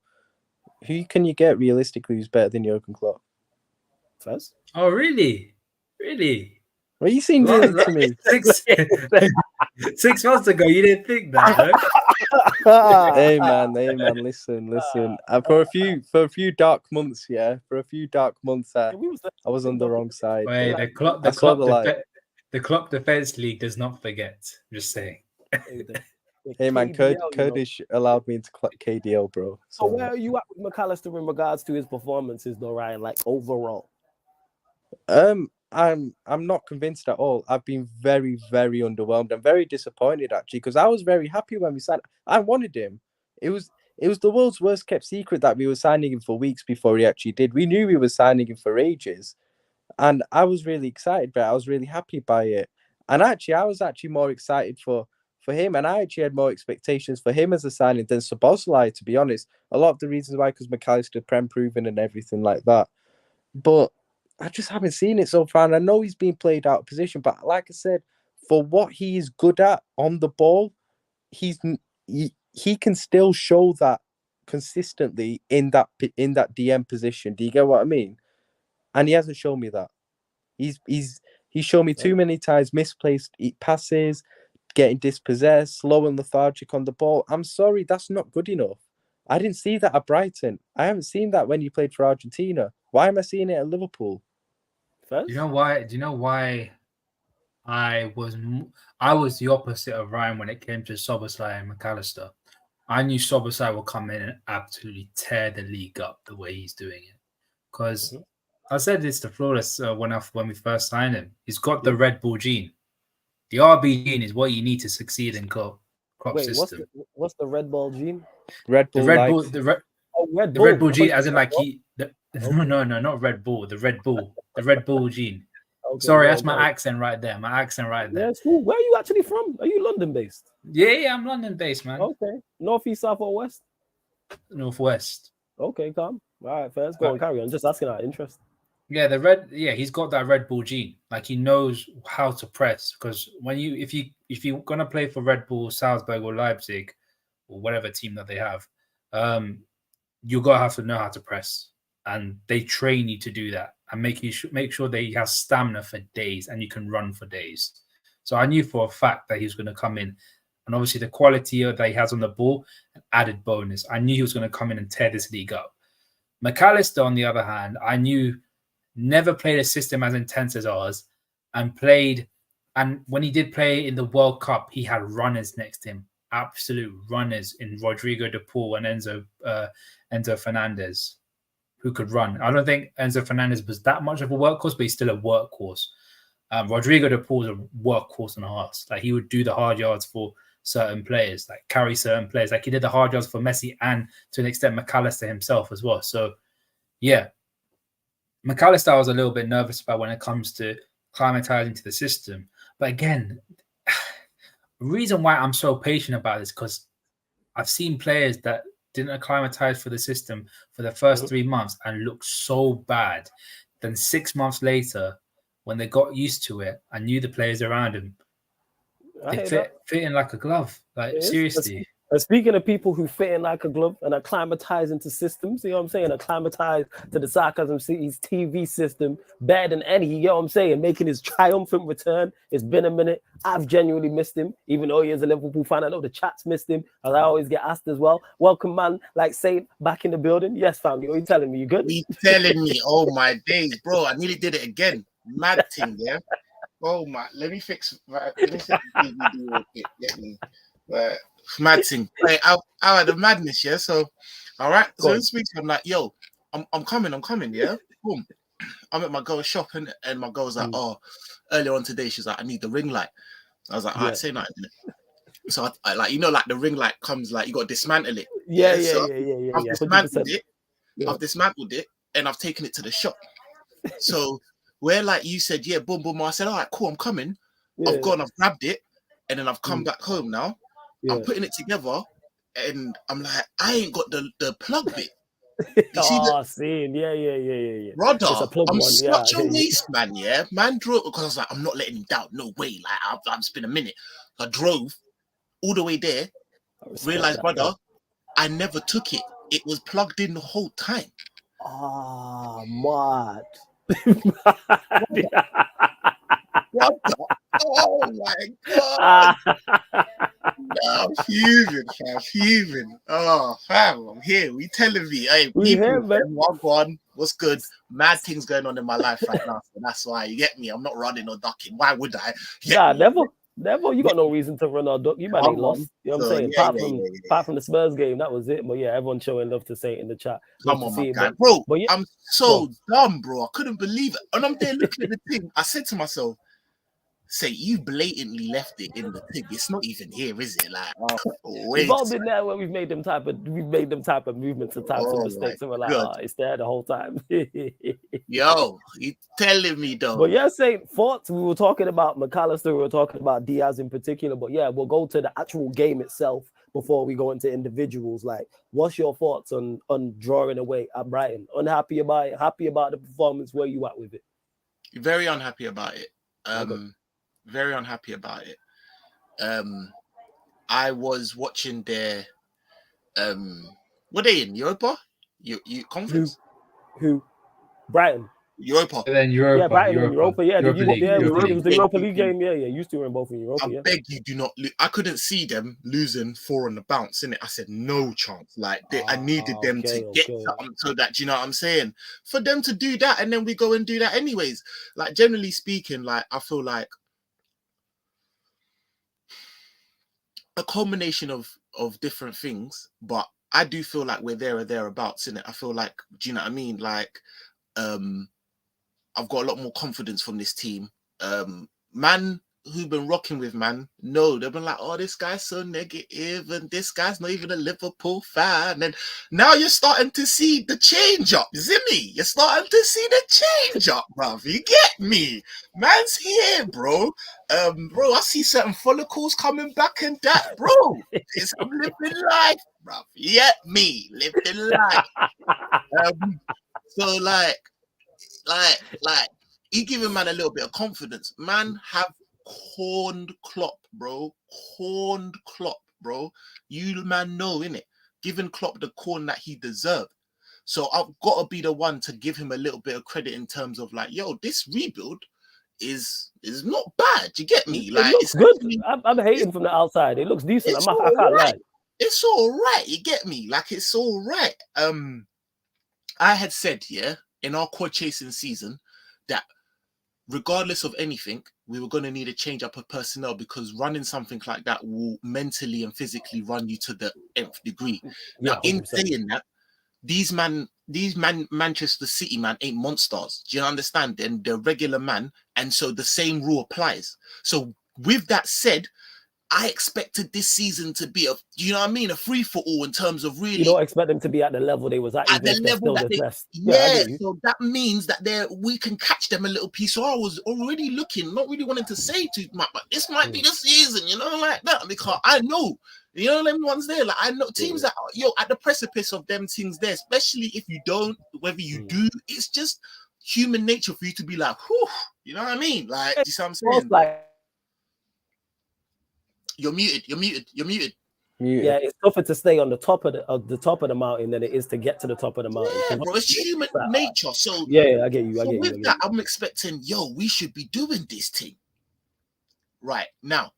who can you get realistically who's better than Jurgen Klopp? First? Oh, really? Really? What are you saying really to me? 6 months ago, you didn't think that, huh? Hey man, listen. For a few dark months, I was on the wrong side. Wait, but I saw the light. the Klopp Defense League does not forget. Just saying. Hey man, Kurdish allowed me into KDL, bro. So where are you at with McAllister in regards to his performances, though, Ryan? Like overall. I'm not convinced at all. I've been very, very underwhelmed. I'm very disappointed actually, because I was very happy when we signed. I wanted him. It was the world's worst kept secret that we were signing him for weeks before he actually did. We knew we were signing him for ages, and I was really excited, but I was really happy by it. And actually, I was actually more excited for him, and I actually had more expectations for him as a signing than Szoboszlai, to be honest. A lot of the reasons why, because McAllister prem proven and everything like that, but I just haven't seen it so far. And I know he's been played out of position, but like I said, for what he is good at on the ball, he can still show that consistently in that DM position. Do you get what I mean? And he hasn't shown me that. He's shown me too many times misplaced passes, getting dispossessed, slow and lethargic on the ball. I'm sorry, that's not good enough. I didn't see that at Brighton. I haven't seen that when he played for Argentina. Why am I seeing it at Liverpool? First? Do you know why I was the opposite of Ryan when it came to Szoboszlai and McAllister. I knew Szoboszlai will come in and absolutely tear the league up the way he's doing it. Because I said this to Flawless when we first signed him. He's got the Red Bull gene. The RB gene is what you need to succeed in Klopp system. What's the Red Bull gene? Red Bull. The Red Bull gene, as in like No, not Red Bull. The Red Bull gene. Okay, sorry, that's my accent right there. Yeah, it's cool. Where are you actually from? Are you London based? Yeah, I'm London based, man. Okay. North, east, south, or west? Northwest. Okay, calm. All right, first go on, carry on. Just asking out of interest. Yeah, he's got that Red Bull gene. Like he knows how to press. Because if you're gonna play for Red Bull, Salzburg, or Leipzig, or whatever team that they have, you're gonna have to know how to press. And they train you to do that and make sure that he has stamina for days and you can run for days. So I knew for a fact that he was going to come in, and obviously the quality that he has on the ball, an added bonus. I knew he was going to come in and tear this league up. McAllister, on the other hand, I knew never played a system as intense as ours, and when he did play in the World Cup, he had runners next to him, absolute runners in Rodrigo de Paul and Enzo Fernandez, who could run. I don't think Enzo Fernandez was that much of a workhorse, but he's still a workhorse. Rodrigo de Paul is a workhorse and a half. Like he would do the hard yards for certain players, like carry certain players. Like he did the hard yards for Messi and to an extent McAllister himself as well. So yeah, McAllister I was a little bit nervous about when it comes to climatizing to the system. But again, the reason why I'm so patient about this because I've seen players that didn't acclimatize for the system for the first 3 months and looked so bad. Then 6 months later, when they got used to it, I knew the players around him. They fit in like a glove. Like seriously. And speaking of people who fit in like a glove and acclimatize into systems, you know what I'm saying? Acclimatize to the Sarcasm City's TV system better than any, you know what I'm saying? Making his triumphant return. It's been a minute. I've genuinely missed him, even though he is a Liverpool fan. I know the chat's missed him, as I always get asked as well. Welcome, man. Like Saint back in the building. Yes, family. What are you telling me? You good? You telling me? Oh my days, bro! I nearly did it again. Mad thing, yeah. Oh my! Let me fix the DVD real quick. Get me. Mad thing. Like, out of the madness, yeah. So, all right. So in speech, I'm like, yo, I'm coming, yeah. Boom. I'm at my girl's shop and my girl's like, oh, earlier on today, she's like, I need the ring light. I was like, all right, say nothing. So I like, you know, like the ring light comes, like you got to dismantle it. Yeah. I've dismantled it. I've dismantled it and I've taken it to the shop. So where like you said, yeah, boom, boom. I said, all right, cool, I'm coming. Yeah. I've gone, I've grabbed it, and then I've come back home now. Yeah. I'm putting it together, and I'm like, I ain't got the plug bit. You see the Seeing. Yeah. brother? It's a plug I'm one. such Yeah. a waste man. Yeah, man drove because I was like, I'm not letting him down. No way. Like I've spent a minute. I drove all the way there. I respect Realized, that, brother, bro. I never took it. It was plugged in the whole time. Mad. What the? Oh my god! I'm fuming. Oh, fam, I'm here. We telling me, hey, We people, here, man. what on? What's good? Mad things going on in my life right now. So that's why you get me. I'm not running or ducking. Why would I? Never. You got no reason to run or duck. You man ain't lost. You know what I'm saying? Apart from the Spurs game, that was it. But yeah, everyone's showing love to say it in the chat. Come on, my guy. Bro, but yeah, I'm so dumb, bro. I couldn't believe it. And I'm there looking at the thing. I said to myself, say, you blatantly left it in the thing. It's not even here, is it? Like, we've all been there where we've made them type of movements and types of mistakes, and we're like, it's there the whole time. Yo, you telling me though? But yeah, thoughts. We were talking about McAllister, we were talking about Diaz in particular. But yeah, we'll go to the actual game itself before we go into individuals. Like, what's your thoughts on drawing away at Brighton? Unhappy about it? Happy about the performance? Where you at with it? Very unhappy about it. Very unhappy about it. I was watching their were they in Europa? You conference? Who? Brighton. Europa. And then Europa. Yeah, Brighton in Europa. Yeah, Europa League. It was the Europa League game. Yeah. Used to in both in Europa. I beg you, do not lose. I couldn't see them losing 4 on the bounce, innit? I said no chance. Like I needed them to get something so that, you know what I'm saying? For them to do that, and then we go and do that anyways. Like, generally speaking, like, I feel like a combination of different things, but I do feel like we're there or thereabouts, innit? I feel like, do you know what I mean? Like, I've got a lot more confidence from this team. Man who've been rocking with, man, no, they've been like, oh, this guy's so negative, and this guy's not even a Liverpool fan. And now you're starting to see the change up, Zimmy. You're starting to see the change up, bruv. You get me? Man's here, bro. Bro, I see certain follicles coming back and that, bro. I'm living life, bruv. You get me? Living life. So like, he giving man a little bit of confidence. Man have corned Klopp, bro. Corned Klopp, bro. You man know, innit? Giving Klopp the corn that he deserved. So I've got to be the one to give him a little bit of credit in terms of like, yo, this rebuild is not bad. You get me? Like, it looks good. I'm hating from the outside. It looks decent. I can't lie. It's all right. You get me? Like, it's all right. I had said, in our quad chasing season, that regardless of anything, we were going to need a change up of personnel, because running something like that will mentally and physically run you to the nth degree. Now, in saying that, these Manchester City man ain't monsters. Do you understand? And they're regular man, and so the same rule applies. So with that said, I expected this season to be a free for all in terms of really. You don't expect them to be at the level they was at the level that they. So that means that we can catch them a little piece. So I was already looking, not really wanting to say too much, but this might be the season, you know, like that, because I know, you know, them ones there. Like, I know teams that are, at the precipice of them things there, especially if you don't, whether you do, it's just human nature for you to be like, whew, you know what I mean? Like, you see what I'm saying? Like, You're muted. Yeah, it's tougher to stay on the top of the mountain than it is to get to the top of the mountain. Yeah, bro, it's human nature. So yeah, I get you. With that, I'm expecting, we should be doing this thing right now.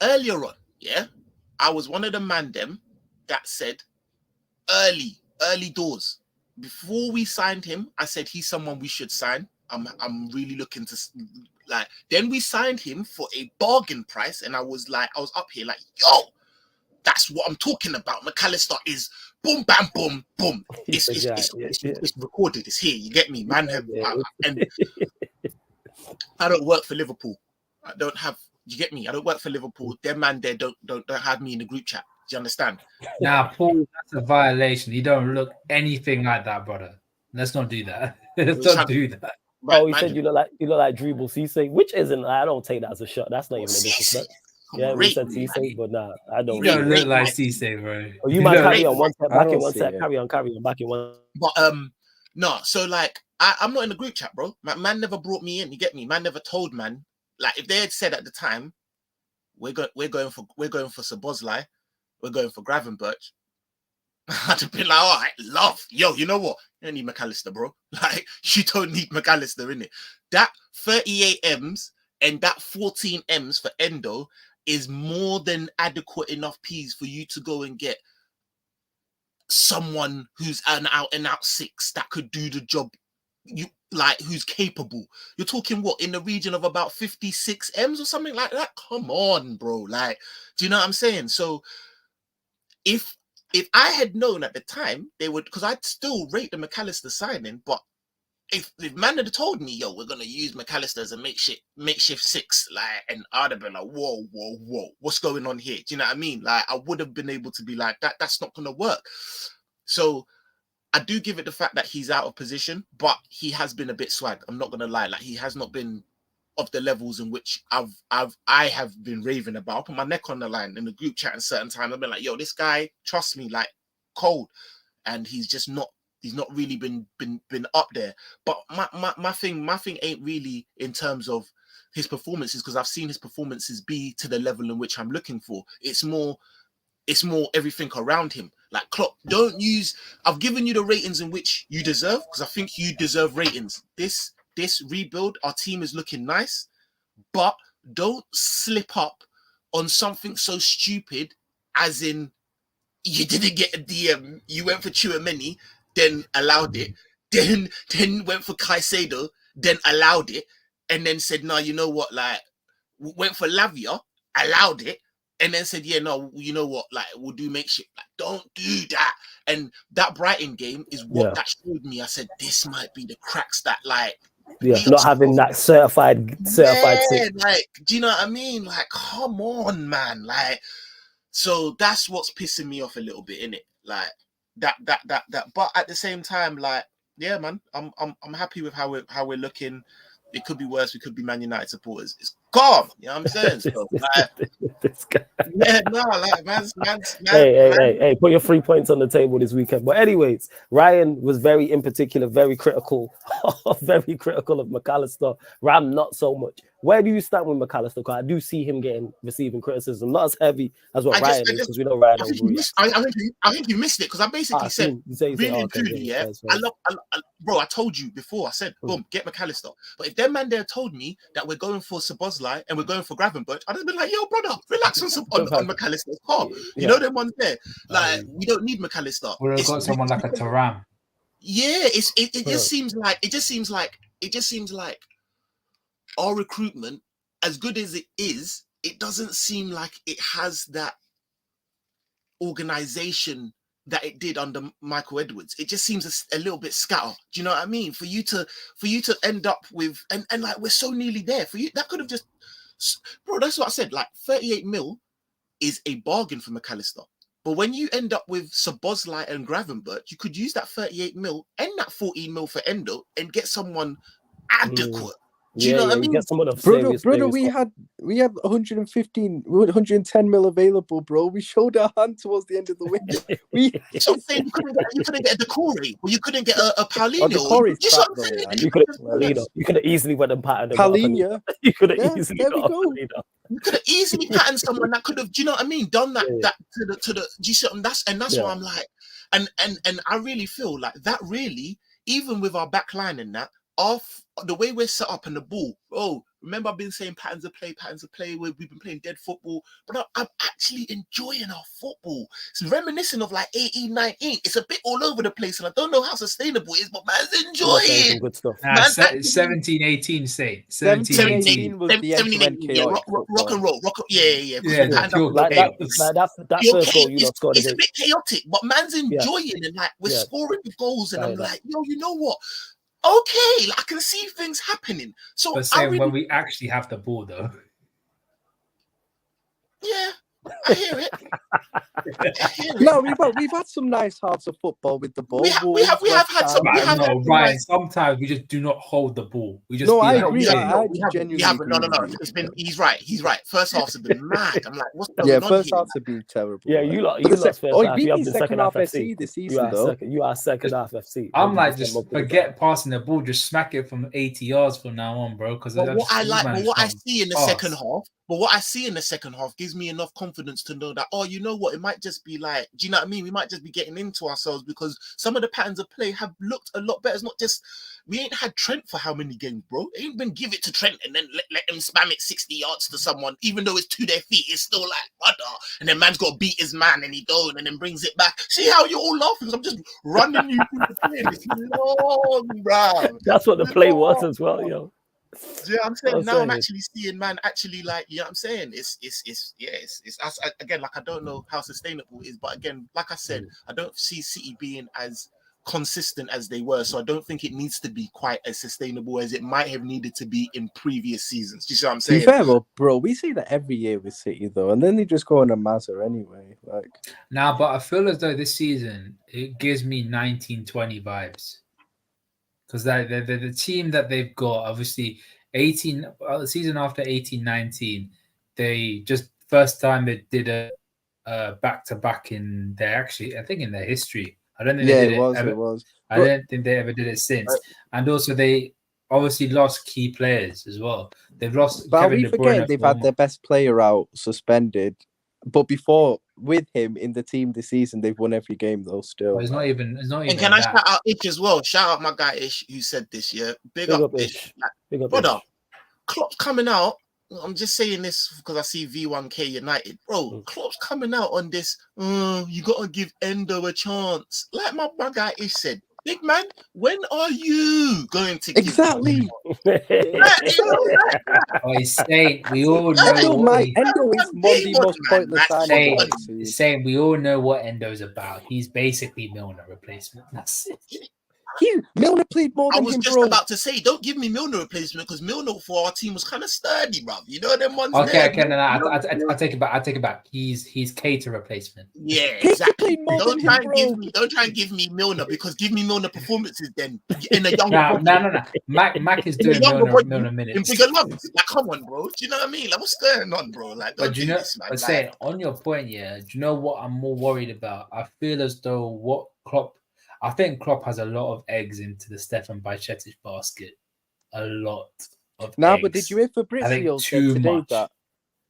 Earlier on, I was one of the man them that said early doors before we signed him. I said he's someone we should sign. I'm really looking to. Like, then we signed him for a bargain price, and I was up here like, yo, that's what I'm talking about. McAllister is boom, bam, boom, boom. It's recorded. It's here. You get me, man. And I don't work for Liverpool. You get me? I don't work for Liverpool. Their man there don't have me in the group chat. Do you understand? Now, Paul, that's a violation. You don't look anything like that, brother. Let's not do that. Don't do that. Oh, he said you look like Dribble Cisse, which isn't. I don't take that as a shot. That's not even a disrespect. Yeah, we rate said me. Cisse, but nah, I don't. You don't Rate look like my team. Cisse, bro. Oh, you might don't- carry on one step I back in don't one see step. it. Carry on back in one. But no. So like, I'm not in the group chat, bro. Man never brought me in. You get me? Man never told man. Like, if they had said at the time, we're going for Szoboszlai, we're going for Gravenberch, I'd have been like, all right, love. Yo, you know what? You don't need McAllister, bro. Like, you don't need McAllister in it. That 38 M's and that 14 M's for Endo is more than adequate enough P's for you to go and get someone who's an out and out 6 that could do the job. You like, who's capable. You're talking what, in the region of about 56 M's or something like that? Come on, bro. Like, do you know what I'm saying? So if I had known at the time, they would, because I'd still rate the McAllister signing, but if man had told me, yo, we're gonna use McAllister as a makeshift 6, like, and I'd have been like, whoa, what's going on here? Do you know what I mean? Like, I would have been able to be like, that's not gonna work. So I do give it the fact that he's out of position, but he has been a bit swag. I'm not gonna lie, like, he has not been of the levels in which I have been raving about. I put my neck on the line in the group chat at certain times. I've been like, yo, this guy, trust me, like, cold, and he's just not. He's not really been up there. But my thing ain't really in terms of his performances, because I've seen his performances be to the level in which I'm looking for. It's more everything around him. Like, Klopp, don't use. I've given you the ratings in which you deserve, because I think you deserve ratings. This rebuild, our team is looking nice, but don't slip up on something so stupid as in you didn't get a DM, you went for Chouameni, then allowed it, then went for Caicedo, then allowed it, and then said, no, you know what, like, went for Lavia, allowed it, and then said, yeah, no, you know what, like, we'll do makeshift. Like, don't do that. And that Brighton game is what that showed me. I said, this might be the cracks that, like, not having that certified yeah, 6. like, do you know what I mean? Like, come on, man. Like, so that's what's pissing me off a little bit, innit? Like, that. But at the same time, like, yeah, man, I'm happy with how we're looking. It could be worse. We could be Man United supporters. It's calm. You know what I'm saying? So, like, this guy. yeah, no, like, man's Hey, put your 3 points on the table this weekend. But anyways, Ryan was very critical of McAllister. Ram, not so much. Where do you stand with McAllister? Because I do see him receiving criticism, not as heavy as what Ryan is, because we know Ryan overreacts. I think you missed it, because I basically said, really and truly, yeah. Bro, I told you before. I said, boom, get McAllister. But if them man there told me that we're going for Szoboszlai and we're going for Gravenberch, I'd have been like, yo, brother, relax on McAllister's car. You know them ones there. Like, we don't need McAllister. Would have got someone like a Thuram. Yeah, it just seems like our recruitment, as good as it is, it doesn't seem like it has that organization that it did under Michael Edwards. It just seems a little bit scattered. Do you know what I mean? For you to end up with, and like, we're so nearly there. For you, that could have just, bro, that's what I said. Like, 38 mil is a bargain for McAllister. But when you end up with Szoboszlai and Gravenberch, you could use that 38 mil and that 14 mil for Endo and get someone adequate. Do you know what I mean? Get someone of brother, we had 110 mil available, bro. We showed our hand towards the end of the window. So you couldn't get a Decore, or you couldn't get a Paulinho. You could have easily went and patterned him. Paulinho. You could have easily got Paulinho. You could have easily patterned someone that could have, do you know what I mean? Done that to the. Do you see? That's why I'm like, and I really feel like that. Really, even with our back line and that, off the way we're set up and the ball. Oh, remember I've been saying patterns of play. We've been playing dead football, but I'm actually enjoying our football. It's reminiscent of like 18, 19. It's a bit all over the place, and I don't know how sustainable it is, but man's enjoying. Good stuff. 17, 18, say 17, 18 was the end rock and roll. Yeah, that first goal you scored. It's a bit chaotic, but man's enjoying, and like, we're scoring the goals, and I'm like, yo, you know what? Okay, like, I can see things happening. So, but saying when we actually have the ball, though. Yeah, I hear it. No, we've had some nice halves of football with the ball. We have had some. We have had some Ryan, nice- sometimes we just do not hold the ball. We just No, be I like, agree. okay. I we genuinely haven't. No. agree with you. It's been. He's right. First halves have been mad. I'm like, what's going Yeah, on first here? halves have been terrible. Yeah, like. you lot But the first half. we've You have been been second half FC FC. this season, though. You are second half FC. I'm like, 100% just up with forget passing the ball, just smack it from 80 yards from now on, bro. Because But what I see in the second half, gives me enough confidence to know that, oh, you know what, it might just be like, do you know what I mean? We might just be getting into ourselves because some of the patterns of play have looked a lot better. It's not just, we ain't had Trent for how many games, bro? It ain't been give it to Trent and then let him spam it 60 yards to someone, even though it's to their feet, it's still like butter. And then man's got to beat his man and he don't, and then brings it back. See how you're all laughing? I'm just running you through the play. It's long, bro. That's what the play was as well, yo. Yeah, I'm saying I'm now I'm saying. actually seeing man actually like, you know what I'm saying? It's again, like I don't know how sustainable it is, but again, like I said, I don't see City being as consistent as they were, so I don't think it needs to be quite as sustainable as it might have needed to be in previous seasons. Do you see what I'm To saying? be fair, though, bro, we see that every year with City, though, and then they just go on a mazza anyway. Like, Now, but I feel as though this season it gives me 1920 vibes because the team that they've got, obviously 18 the season after 18-19, they just first time they did a back-to-back in their I think in their history. I don't think they did it ever. was. I don't think they ever did it since. And also they obviously lost key players as well. They've lost. But Kevin we De forget Bruyne they've had their best player out suspended. But before, with him in the team this season, they've won every game though. Still, Well, it's not even. And can I shout out Ish as well? Shout out my guy Ish who said this. Yeah, big up Ish. Big up Brother, Ish. Klopp's coming out. I'm just saying this because I see V1K United. Bro, Klopp's coming out on this. You got to give Endo a chance. Like my guy Ish said, big man, when are you going to give exactly? He's saying we all know Endo is Monday most pointless signing. Saying we all know what Endo's about. He's basically Milner replacement. That's it. Milner played more than him, I was just about to say, don't give me Milner replacement because Milner for our team was kind of sturdy, bruv. You know them ones. Okay, no, I take it back. I take it back. He's Keita replacement. Yeah, exactly. Don't try and give me Milner because give me Milner performances then in a younger. No. Mac is doing Milner minutes. In bigger lumps. Like, come on, bro. Do you know what I mean? Like, what's going on, bro? Like, don't do this, man. I'm saying on your point, yeah. Do you know what I'm more worried about? I feel as though I think Klopp has a lot of eggs into the Stefan Bajcetic basket. A lot of eggs. But did you hear Fabrizio said today that?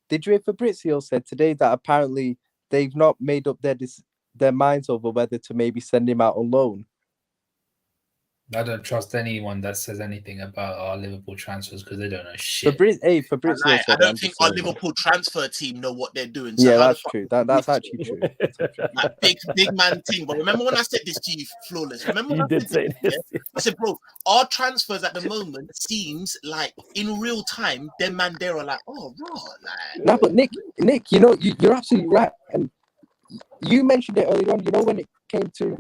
Did you hear Fabrizio said today that apparently they've not made up their minds over whether to maybe send him out on loan? I don't trust anyone that says anything about our Liverpool transfers because they don't know shit. Fabrizio said, I don't think our Liverpool transfer team know what they're doing. So yeah, that's true. That's actually true. Like big man thing. But remember when I said this to you, Flawless? Remember you did say this. Yeah? I said, bro, our transfers at the moment seems like in real time, them man there are like, oh, raw. Like, no, but Nick, you know, you're absolutely right. And you mentioned it earlier on. You know when it came to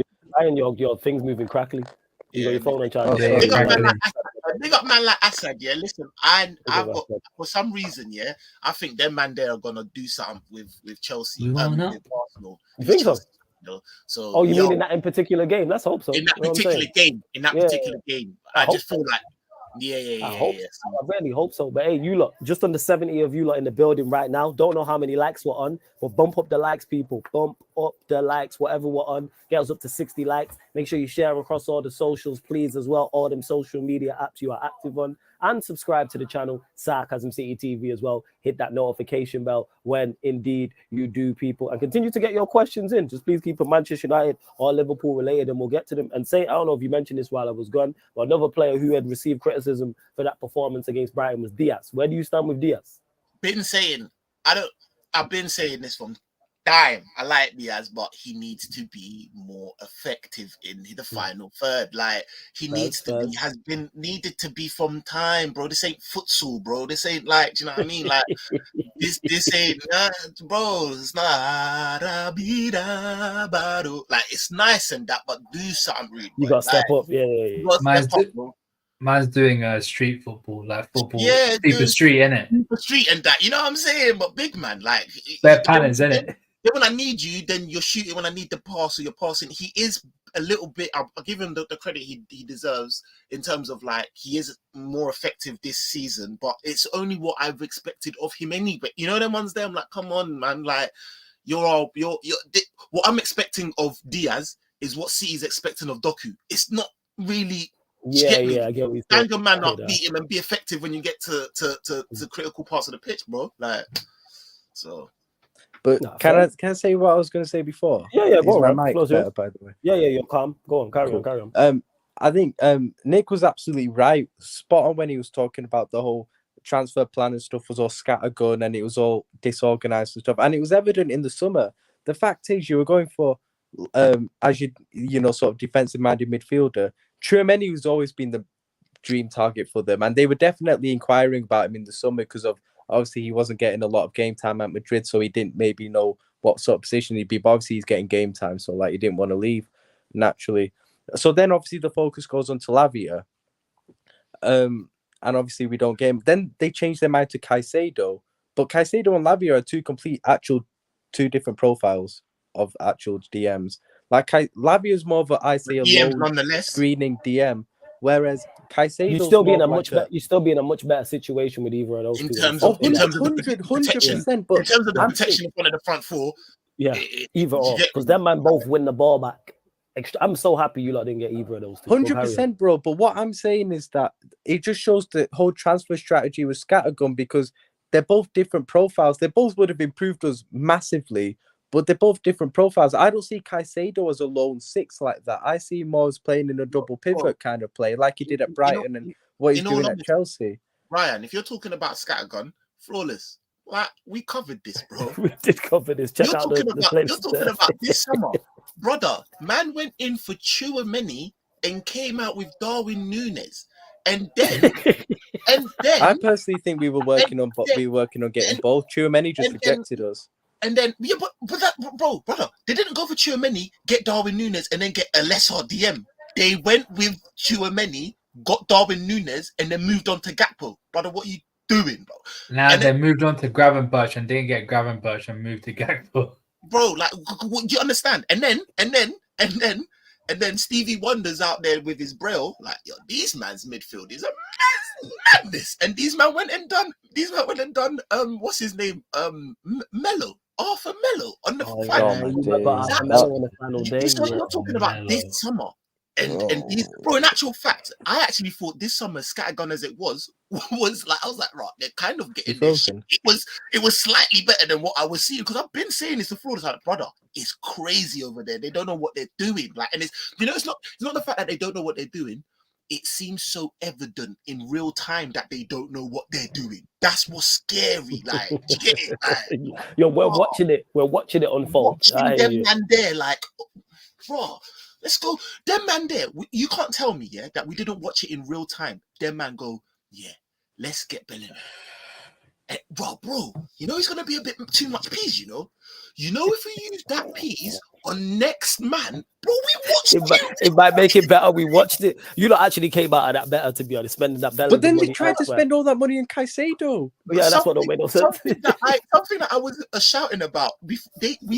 your things moving crackly. You got your phone on charge. Big up man like Assad, yeah. Listen, I've got for some reason, yeah. I think them man there are gonna do something with Chelsea with Arsenal. You think so? So you mean in that particular game? Let's hope so. In that particular game, I just feel like I really hope so. But hey, you lot, just under 70 of you lot in the building right now. Don't know how many likes we're on, but bump up the likes, people. Bump up the likes, whatever we're on. Get us up to 60 likes. Make sure you share across all the socials, please, as well. All them social media apps you are active on. And subscribe to the channel, Sarcasm City TV as well. Hit that notification bell when indeed you do, people. And continue to get your questions in. Just please keep it Manchester United or Liverpool related and we'll get to them. And say, I don't know if you mentioned this while I was gone, but another player who had received criticism for that performance against Brighton was Diaz. Where do you stand with Diaz? I've been saying this from time. I like Diaz, but he needs to be more effective in the final third. Like he has been needed to be from time, bro. This ain't futsal, bro. This ain't like, do you know what I mean? Like this ain't bro. It's not a battle. Like it's nice and that, but do something really. You gotta step up, yeah. Man's doing street football, like football, yeah, super street, innit? Super street and that, you know what I'm saying? But big man, like they're patterns, innit? then when I need you, then you're shooting. When I need the pass, or you're passing. He is a little bit. I'll give him the credit he deserves in terms of like he is more effective this season. But it's only what I've expected of him anyway. You know, them ones there. I'm like, come on, man. Like you're what I'm expecting of Diaz is what City's expecting of Doku. It's not really. Yeah, I get what you're saying. Stand your man up, beat him, and be effective when you get to critical parts of the pitch, bro. Like, so. But can I say what I was going to say before? Yeah. Go on, my mic better, by the way. Yeah. You're calm. Go on, carry on. I think Nick was absolutely right, spot on when he was talking about the whole transfer plan and stuff was all scattergun and it was all disorganized and stuff, and it was evident in the summer. The fact is, you were going for as you know, sort of defensive-minded midfielder. Tchouaméni has always been the dream target for them, and they were definitely inquiring about him in the summer because of obviously he wasn't getting a lot of game time at Madrid, so he didn't maybe know what sort of position he'd be. But obviously he's getting game time, so like he didn't want to leave naturally. So then obviously the focus goes on to Lavia, and obviously we don't get him. Then they changed their mind to Caicedo, but Caicedo and Lavia are two different profiles of actual DMs. Like Lavia is more of a low screening DM, whereas Caicedo you still be in a much better situation with either of those. In terms of 100%, but in terms of the protection in front of the front four, either or, because them man both win the ball back. I'm so happy you lot didn't get either of those two. 100%, bro. But what I'm saying is that it just shows the whole transfer strategy was scattergun because they're both different profiles. They both would have improved us massively, but they're both different profiles. I don't see Caicedo as a lone six like that. I see him more as playing in a double pivot kind of play, like he did at Brighton and what he's doing at Chelsea. Ryan, if you're talking about scattergun, flawless. Like, we covered this, bro. We did cover this. Check out the place. You're talking about this summer. Brother, man went in for Tchouaméni and came out with Darwin Núñez. And then I personally think we were working on getting both. Tchouaméni just rejected us. And then, brother, they didn't go for Tchouaméni, get Darwin Núñez, and then get a lesser DM. They went with Tchouaméni, got Darwin Núñez, and then moved on to Gakpo. Brother, what are you doing, bro? Now they moved on to Gravenberch and didn't get Gravenberch and moved to Gakpo. Bro, like, do you understand? And then Stevie Wonder's out there with his braille, like, yo, these man's midfield is a madness. And these man went and done, what's his name? Mello. Arthur Mello on the final day. This is what you're talking about this summer. And these, bro, in actual fact, I actually thought this summer, scattergun as it was like, I was like, right, they're kind of getting this. It was slightly better than what I was seeing, because I've been saying this before. It's like, brother, it's crazy over there. They don't know what they're doing. Like, and it's not the fact that they don't know what they're doing. It seems so evident in real time that they don't know what they're doing. That's what's scary. Like, you get it? Like, yo, we're watching it. We're watching it unfold. Watching them man there, like, bro, let's go. Them man there, you can't tell me, that we didn't watch it in real time. Them man go, let's get Bellingham. Bro, you know he's gonna be a bit too much peas, you know. If we use that piece on next man, bro, we watched it. It might make it better. We watched it. You lot actually came out of that better, to be honest, spending that better. But then they tried to spend all that money in Caicedo. Yeah, that's what don't make no sense. Something that I was shouting about. We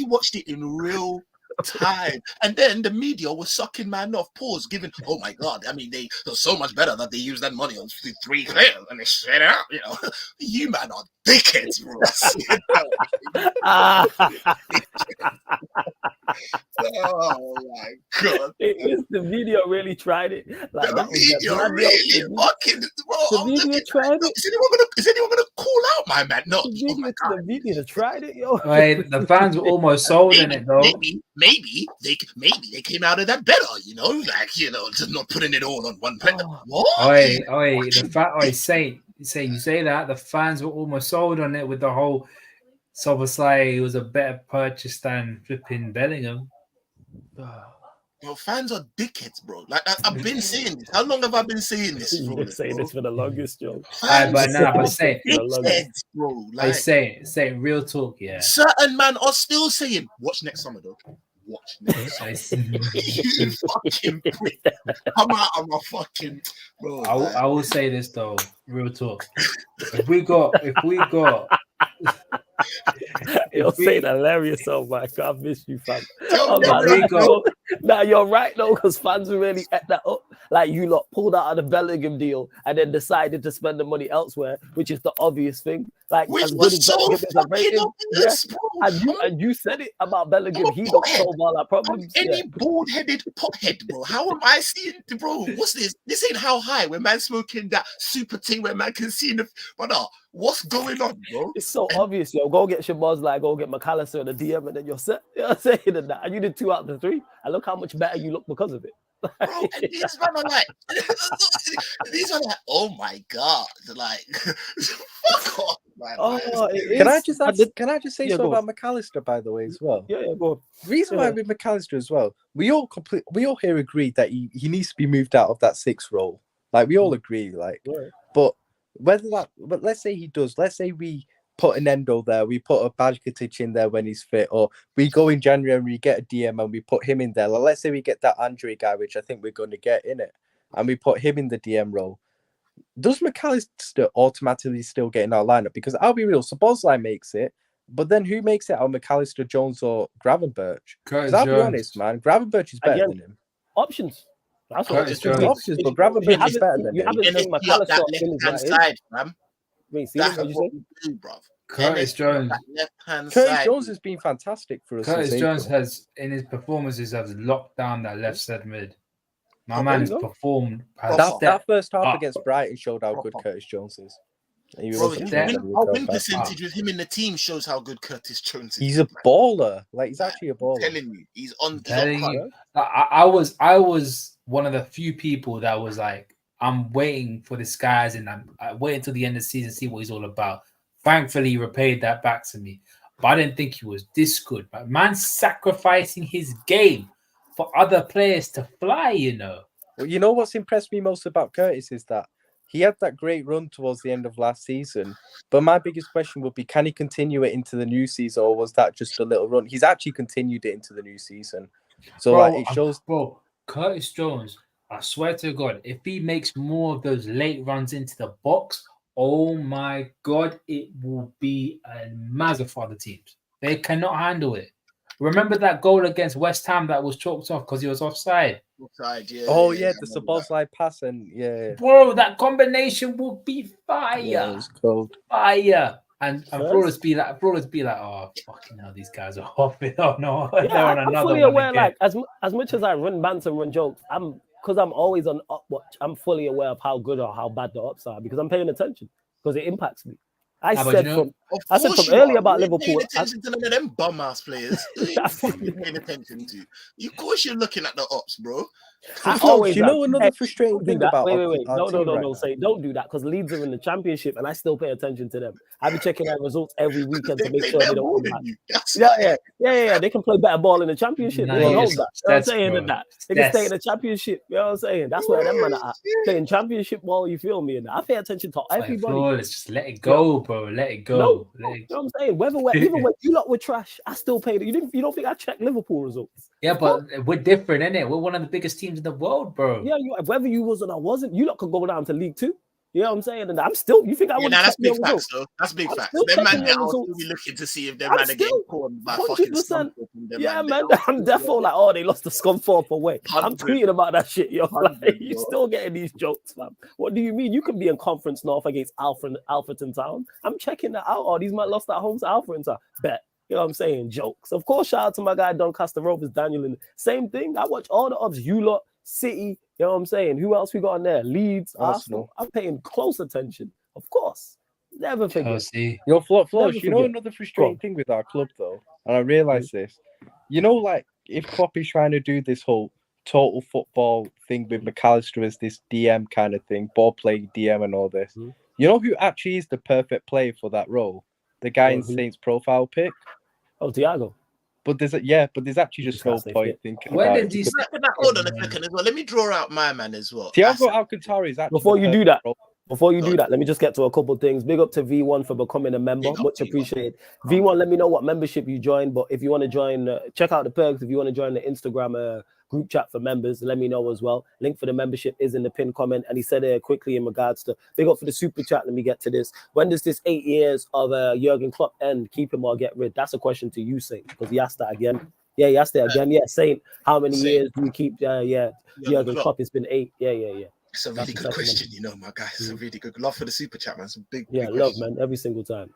watched it in real time, and then the media was sucking man off, giving, oh my god, I mean, they're so much better that they use that money on 3 players and they shit out, you know. You man are dickheads, bro. Oh my god, the media really tried it. Like, the media really fucking, bro. The media tried it. Is anyone gonna call out my man? No, the media tried it, yo. Wait, the fans were almost sold in it, though. Maybe they came out of that better, you know, like, you know, just not putting it all on one player. You say that the fans were almost sold on it with the whole Szoboszlai. It was a better purchase than flipping Bellingham. Well, fans are dickheads, bro. Like, I've been saying this. How long have I been saying this? You've been saying this for the longest, Joe. But say it, bro. Like, say real talk, yeah. Certain man are still saying, watch next summer, though. Watch next summer. You fucking prick. Come out of my fucking, bro. I will say this though, real talk. If we got You're saying hilarious. Oh my God, I miss you, fam. Tell me, Rico. Nah, you're right though, because fans really ate that up. Like you lot pulled out of the Bellingham deal and then decided to spend the money elsewhere, which is the obvious thing. Like which as good was as so Bellingham is a fucking rating, obvious, bro. and you said it about I'm Bellingham. a He don't pothead. solve all our I'm problems. any bald-headed pothead, bro. How am I seeing, bro? What's this? This ain't how high. When man smoking that super thing where man can see the brother. What's going on, bro? It's so obvious, yo. Go get Shabazz, like go get McAllister in the DM, and then you're set. You know what I'm saying? And you did 2 out of the 3. And look how much better you look because of it. Bro, and these men are like, these are like, oh my God, like, fuck off, man. Oh, it Can I is. just I ask, did- can I just say Yeah, something go about McAllister, by the way, as well? Yeah, go on. Reason why Yeah. with McAllister as well, we all here agree that he needs to be moved out of that 6 role. Like we all agree, like, Yeah. but let's say he does. Let's say we put an Endo there, we put a Bajkatic in there when he's fit, or we go in January and we get a DM and we put him in there. Like, let's say we get that Andre guy, which I think we're going to get in it, and we put him in the DM role. Does McAllister automatically still get in our lineup? Because I'll be real, Szoboszlai makes it, but then who makes it out of McAllister, Jones, or Gravenberch? Because I'll be honest, man, Gravenberch is better than him. Options. That's Curtis what it's Jones. Options, but Gravenberch is better than You him. haven't seen McAllister that in his left-hand right. side, fam. Wait, see him? That's What you what say? we do, bruv. Curtis Jones. That left-hand Curtis side. Jones has been fantastic for us. Curtis since Jones April. has, in his performances, has locked down that left side mid. My Oh, man there you has go. performed. Has That stepped first half up. against Brighton showed how good Proper. Curtis Jones is. He Bro, was his a our win percentage with him in the team shows how good Curtis Jones is. He's a baller. Like he's actually a I'm baller. telling you, he's on Telling top. you, I was one of the few people that was like, I'm waiting for this guy, and I wait until the end of the season to see what he's all about. Thankfully, he repaid that back to me, but I didn't think he was this good. But man, sacrificing his game for other players to fly, you know. Well, you know what's impressed me most about Curtis is that he had that great run towards the end of last season. But my biggest question would be, can he continue it into the new season, or was that just a little run? He's actually continued it into the new season. So Bro, like, it shows. Bro, Curtis Jones, I swear to God, if he makes more of those late runs into the box, oh my God, it will be a mazza for the teams. They cannot handle it. Remember that goal against West Ham that was chalked off because he was offside? Offside, yeah. Oh yeah, the Szoboszlai pass and Bro, that combination will be fire. yeah, it was cold. Fire. And First? Flores be like, oh, fucking hell, these guys are hopping. Oh, no, they're Yeah, on I'm another fully one aware. again. Like as much as I run bants and run jokes, because I'm always on upwatch. I'm fully aware of how good or how bad the ups are because I'm paying attention because it impacts me. I Nah, but said you know- from earlier about Liverpool. Paying attention to none of them bum ass players. Who you fucking paying attention to? Of course, you're looking at the ops, bro. I Flo, always you know am. another Hey, frustrating don't do thing that. about Wait. our No, team right now? say don't do that because Leeds are in the championship and I still pay attention to them. I be checking their results every weekend to They make play sure better they don't ball come than back. you. That's Yeah. They can play better ball in the championship. They Nah, can you're hold that. You know what I'm obsessed, saying? bro. And that they can stay in the Obsessed. championship. You know what I'm saying? That's where them man are at. Playing championship ball. You feel me? And I pay attention to Like, everybody. Flawless, just let it go, bro. Let it go. No, Let it you know what I'm saying? Even when you lot were trash, I still paid it. You don't think I checked Liverpool results? Yeah, but we're different, innit? We're one of the biggest teams in the world, bro. Yeah, whether you was or I wasn't, you lot could go down to League Two. You know what I'm saying? And I'm still. You think I Yeah, would nah, check that's your big facts, results? though. That's big I'm facts. still Them man checking there, your I'll still results. be looking to see if them I'm man are getting still caught by fucking 100%. scum from them Yeah, man. man. I'm definitely like, oh, they lost to Scunthorpe away. I'm 100. tweeting about that shit, yo. Like, 100, you bro. still getting these jokes, fam. What do you mean? You can be in Conference North against Alfreton Town. I'm checking that out. Oh, these man lost at home to Alfreton Town. Bet. You know what I'm saying? Jokes. Of course, shout out to my guy Doncaster Rovers, Daniel. And same thing. I watch all the ups. You lot, City. You know what I'm saying? Who else we got on there? Leeds, Arsenal. I'm paying close attention. Of course. Never forget. Chelsea. Yo, Flosh, Never you know forget. another Go frustrating on. thing with our club though, and I realize this. You know, like if Klopp is trying to do this whole total football thing with McAllister as this DM kind of thing, ball playing DM and all this. Mhm. You know who actually is the perfect player for that role? The guy in Who? Saints profile pic. Oh, Thiago. But there's actually just no Just gotta point stay fit. thinking Where about did it. these? Hold on a second as well. Let me draw out my man as well. Thiago Alcantara is actually Before the you do perfect that, role. Before you do Good. that, let me just get to a couple of things. Big up to V1 for becoming a member. Big up, Much V1. appreciated. V1, let me know what membership you joined. But if you want to join, check out the perks. If you want to join the Instagram group chat for members. Let me know as well. Link for the membership is in the pinned comment. And he said quickly in regards to big up for the super chat. Let me get to this. When does this 8 years of Jurgen Klopp end? Keep him or get rid? That's a question to you, Saint, because he asked that again. Yeah, he asked it again. Yeah, Saint, how many years do you keep? Jurgen Klopp. It's been 8. Yeah. It's a really good question, you know, my guy. It's a really good love for the super chat, man. It's a big love, question. man, every single time.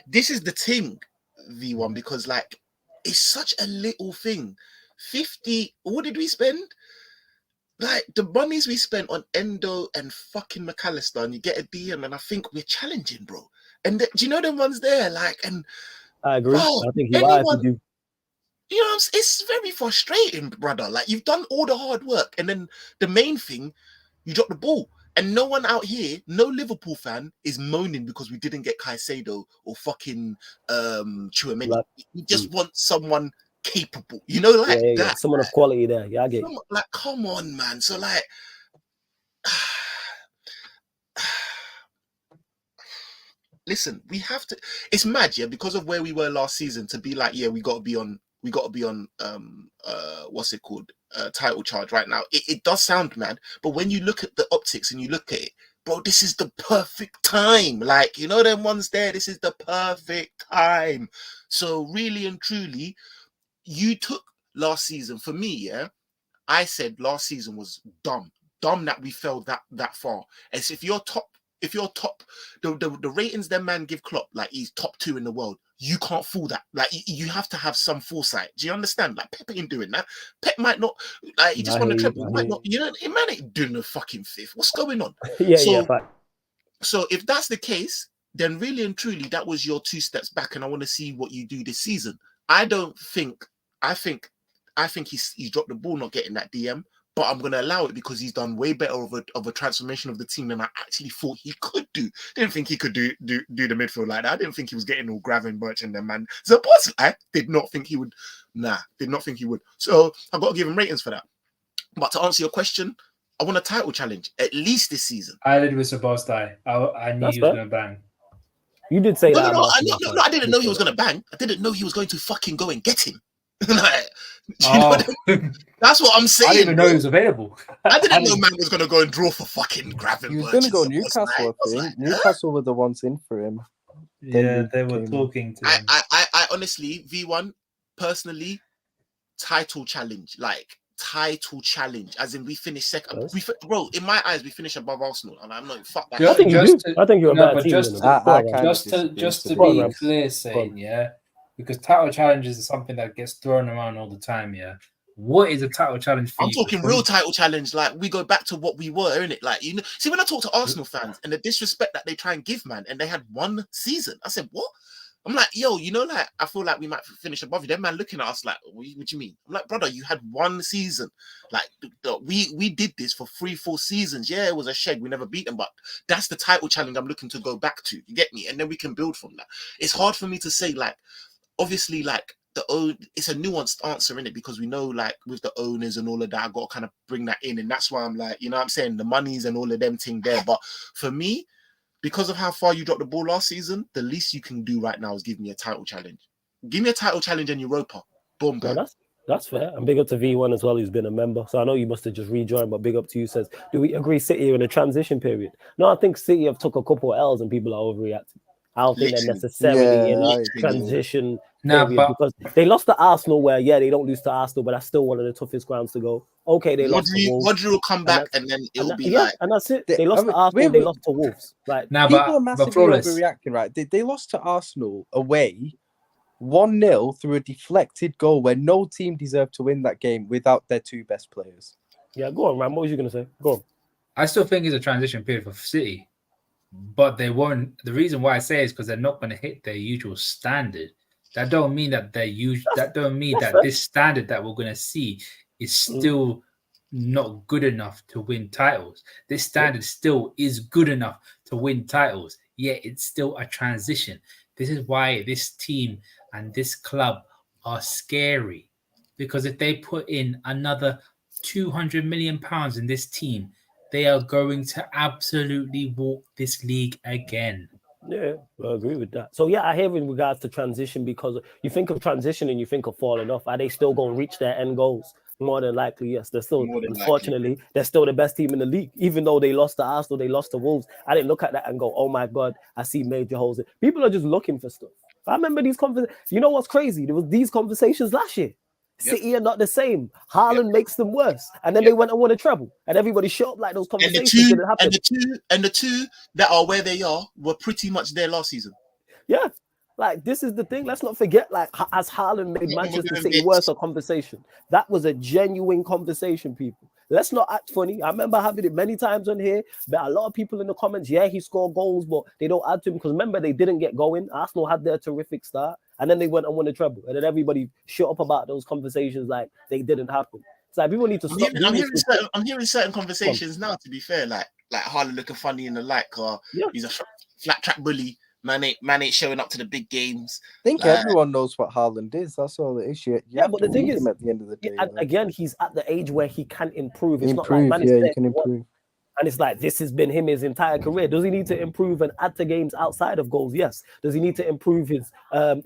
This is the thing, V1, because like it's such a little thing. 50. What did we spend? Like the monies we spent on Endo and fucking McAllister, and you get a DM, and I think we're challenging, bro. And do you know them ones there? Like, and I agree. bro, I think you are. You know, it's very frustrating, brother. Like you've done all the hard work, and then the main thing, you drop the ball, and no one out here, no Liverpool fan, is moaning because we didn't get Caicedo or fucking Tchouaméni. Like, We just want someone capable, you know, like that. Yeah. Someone of quality there. Yeah, I get it. Like, come on, man. So like, listen, we have to. It's mad, yeah, because of where we were last season to be like, yeah, we got to be on what's it called, title charge right now. It does sound mad, but when you look at the optics and you look at it, bro, this is the perfect time. Like, you know, them ones there, this is the perfect time. So really and truly, you took last season for me, yeah. I said last season was dumb that we fell that far. As if you're top, the ratings them man give Klopp, like he's top 2 in the world. You can't fool that. Like you have to have some foresight. Do you understand? Like Pep ain't doing that. Pep might not. Like he just won the treble. Might not. You know, man ain't doing the fucking 5th. What's going on? So if that's the case, then really and truly, that was your 2 steps back, and I want to see what you do this season. I think he's dropped the ball not getting that DM, but I'm going to allow it because he's done way better of a transformation of the team than I actually thought he could do. Didn't think he could do the midfield like that. I didn't think he was getting all Gravenberch and them, man. I did not think he would. Did not think he would. So I've got to give him ratings for that. But to answer your question, I want a title challenge, at least this season. I did with Sabostai. I knew he was going to bang. You did say that. No, I didn't know he was going to bang. I didn't know he was going to fucking go and get him. Like, that's what I'm saying. I didn't even know he was available. I didn't know man was going to go and draw for fucking Gravenberch. He was going to go Newcastle, I think. Like, Newcastle were the ones in for him. Yeah, they were talking to him. I honestly, V1, personally, title challenge. Like, title challenge. As in, we finished second. Bro, in my eyes, we finished above Arsenal. And I'm not, fuck that. I think you're a better team. Just to be clear, saying, yeah, because title challenges is something that gets thrown around all the time, yeah. What is a title challenge for I'm you? talking real title challenge. Like, we go back to what we were, innit? Like, you know, see, when I talk to Arsenal fans and the disrespect that they try and give, man, and they had 1 season, I said, what? I'm like, yo, you know, like, I feel like we might finish above you. That man looking at us like, what do you mean? I'm like, brother, you had 1 season. Like, we did this for 3-4 seasons. Yeah, it was a shed. We never beat them, but that's the title challenge I'm looking to go back to. You get me? And then we can build from that. It's hard for me to say, like, obviously, like, it's a nuanced answer in it because we know, like, with the owners and all of that, I got to kind of bring that in. And that's why I'm like, you know what I'm saying? The monies and all of them thing there. But for me, because of how far you dropped the ball last season, the least you can do right now is give me a title challenge. Give me a title challenge in Europa. Boom, boom. No, that's fair. And big up to V1 as well, who's been a member. So I know you must have just rejoined, but big up to you. Says, do we agree City are in a transition period? No, I think City have took a couple of L's and people are overreacting. I don't think they're necessarily in a transition period because they lost to Arsenal where, they don't lose to Arsenal, but that's still one of the toughest grounds to go. Okay, they lost to Wolves. Rodri will come back and then it'll be and that's it. They lost to Arsenal, they lost to Wolves. Like, people are massively overreacting, right? They lost to Arsenal away 1-0 through a deflected goal where no team deserved to win that game without their 2 best players. Yeah, go on, Ram. What was you going to say? Go on. I still think it's a transition period for City. But they won't. The reason why I say is because they're not going to hit their usual standard. That don't mean that this standard that we're going to see is still not good enough to win titles. This standard still is good enough to win titles. Yet it's still a transition. This is why this team and this club are scary. Because if they put in another £200 million in this team, they are going to absolutely walk this league again. Yeah, I agree with that. So yeah, I hear in regards to transition because you think of transition and you think of falling off. Are they still going to reach their end goals? More than likely, yes. They're still, More than likely. unfortunately, they're still the best team in the league. Even though they lost to Arsenal, they lost to Wolves. I didn't look at that and go, "Oh my God, I see major holes." People are just looking for stuff. I remember these conversations. You know what's crazy? There was these conversations last year. Yep. City are not the same. Haaland makes them worse, and then Yep. they went and won a treble, and everybody shut up like those And the conversations didn't happen. the two that are where they are were pretty much there last season. Yeah. Like, this is the thing. Let's not forget, like, as Haaland made Manchester City worse, a conversation. That was a genuine conversation, people. Let's not act funny. I remember having it many times on here. But a lot of people in the comments, yeah, he scored goals, but they don't add to him. Because remember, they didn't get going. Arsenal had their terrific start. And then they went and won a treble. And then everybody shut up about those conversations like they didn't happen. It's like, people need to stop. I'm hearing certain conversations now, to be fair. Like Haaland looking funny in the light car. Yeah. He's a flat track bully. Man ain't showing up to the big games. I think everyone knows what Haaland is. That's all the issue. Yeah, but the thing is, at the end of the day, again, he's at the age where he can improve. It's improve, not like he can improve. And it's like, this has been him his entire career. Does he need to improve and add to games outside of goals? Yes. Does he need to improve his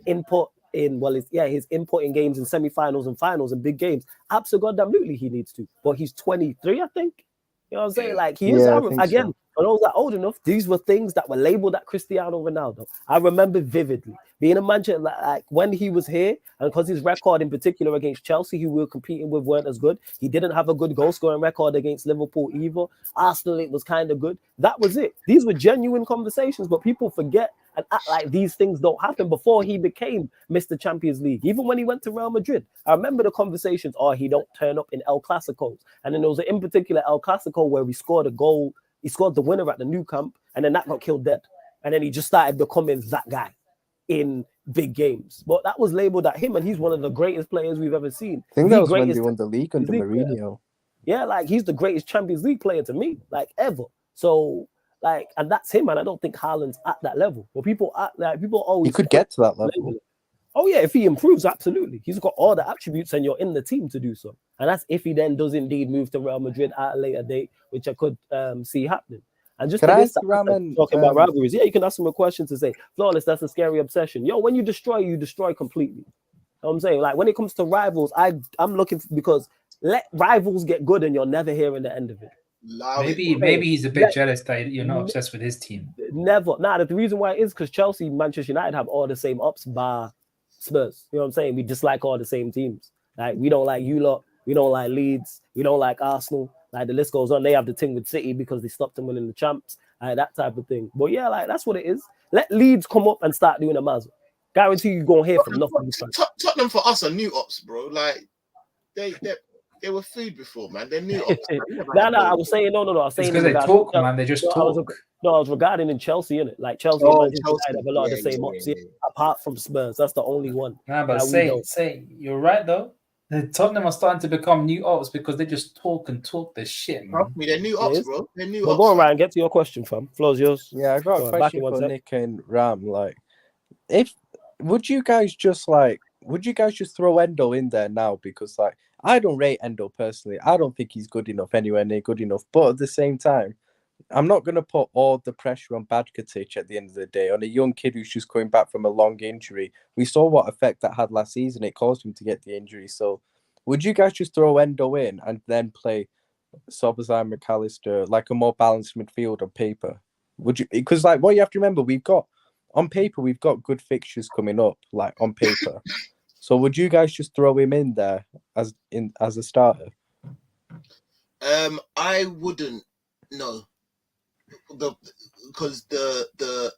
input in, his input in games in semi-finals and finals and big games? Absolutely, he needs to. But he's 23, I think. You know what I'm saying? Like, he is, again, when I was that old enough, these were things that were labeled at Cristiano Ronaldo. I remember vividly being a Manchester, like when he was here, and because his record in particular against Chelsea, who we were competing with, weren't as good. He didn't have a good goal scoring record against Liverpool either. Arsenal, it was kind of good. That was it. These were genuine conversations, but people forget and act like these things don't happen. Before he became Mr. Champions League, even when he went to Real Madrid, I remember the conversations, he don't turn up in El Clasicos. And then there was in particular El Clasico where he scored a goal. He scored the winner at the new camp, and then that got killed dead. And then he just started becoming that guy in big games. But that was labeled at him, and he's one of the greatest players we've ever seen. I think that was when they won the league under Mourinho. Yeah, like, he's the greatest Champions League player to me, like, ever. So, like, and that's him, and I don't think Haaland's at that level. But people act like, people always... He could get to that level. Oh, yeah, if he improves, absolutely. He's got all the attributes, and you're in the team to do so. And that's if he then does indeed move to Real Madrid at a later date, which I could see happening. And just talking about rivalries, you can ask him a question to say, Flawless, that's a scary obsession. Yo, when you destroy completely. You know what I'm saying? Like, when it comes to rivals, I'm looking because let rivals get good and you're never hearing the end of it. Maybe he's a bit jealous that you're not obsessed with his team. Never. The reason why is because Chelsea, Manchester United have all the same ups bar Spurs. You know what I'm saying? We dislike all the same teams. Like, we don't like you lot. We don't like Leeds. We don't like Arsenal. Like, the list goes on. They have the thing with City because they stopped them winning the champs. That type of thing. But yeah, like, that's what it is. Let Leeds come up and start doing a mazel. Guarantee you're going to hear from nothing. Tottenham for us are new ops, bro. Like, they were food before, man. They're new ops. I was saying, no. I was saying because they talk, man. They just talk. I was regarding in Chelsea, innit? Like, Chelsea and Manchester United have a lot of the same ops, apart from Spurs. That's the only one. Nah, but you're right, though. The Tottenham are starting to become new ops because they just talk the shit, man. They're new ops, bro. They're new ops. Go on, Ryan. Get to your question, fam. Floor's yours. Yeah, I got a question for Nick and Ram. Like, would you guys just throw Endo in there now? Because, like, I don't rate Endo personally. I don't think he's good enough anywhere near good enough. But at the same time, I'm not going to put all the pressure on Badkatic at the end of the day, on a young kid who's just coming back from a long injury. We saw what effect that had last season. It caused him to get the injury. So would you guys just throw Endo in and then play Sobozai and McAllister, like a more balanced midfield on paper? Would you? Because, like, what you have to remember, we've got good fixtures coming up, like, on paper. So would you guys just throw him in there as a starter? I wouldn't. No. Because the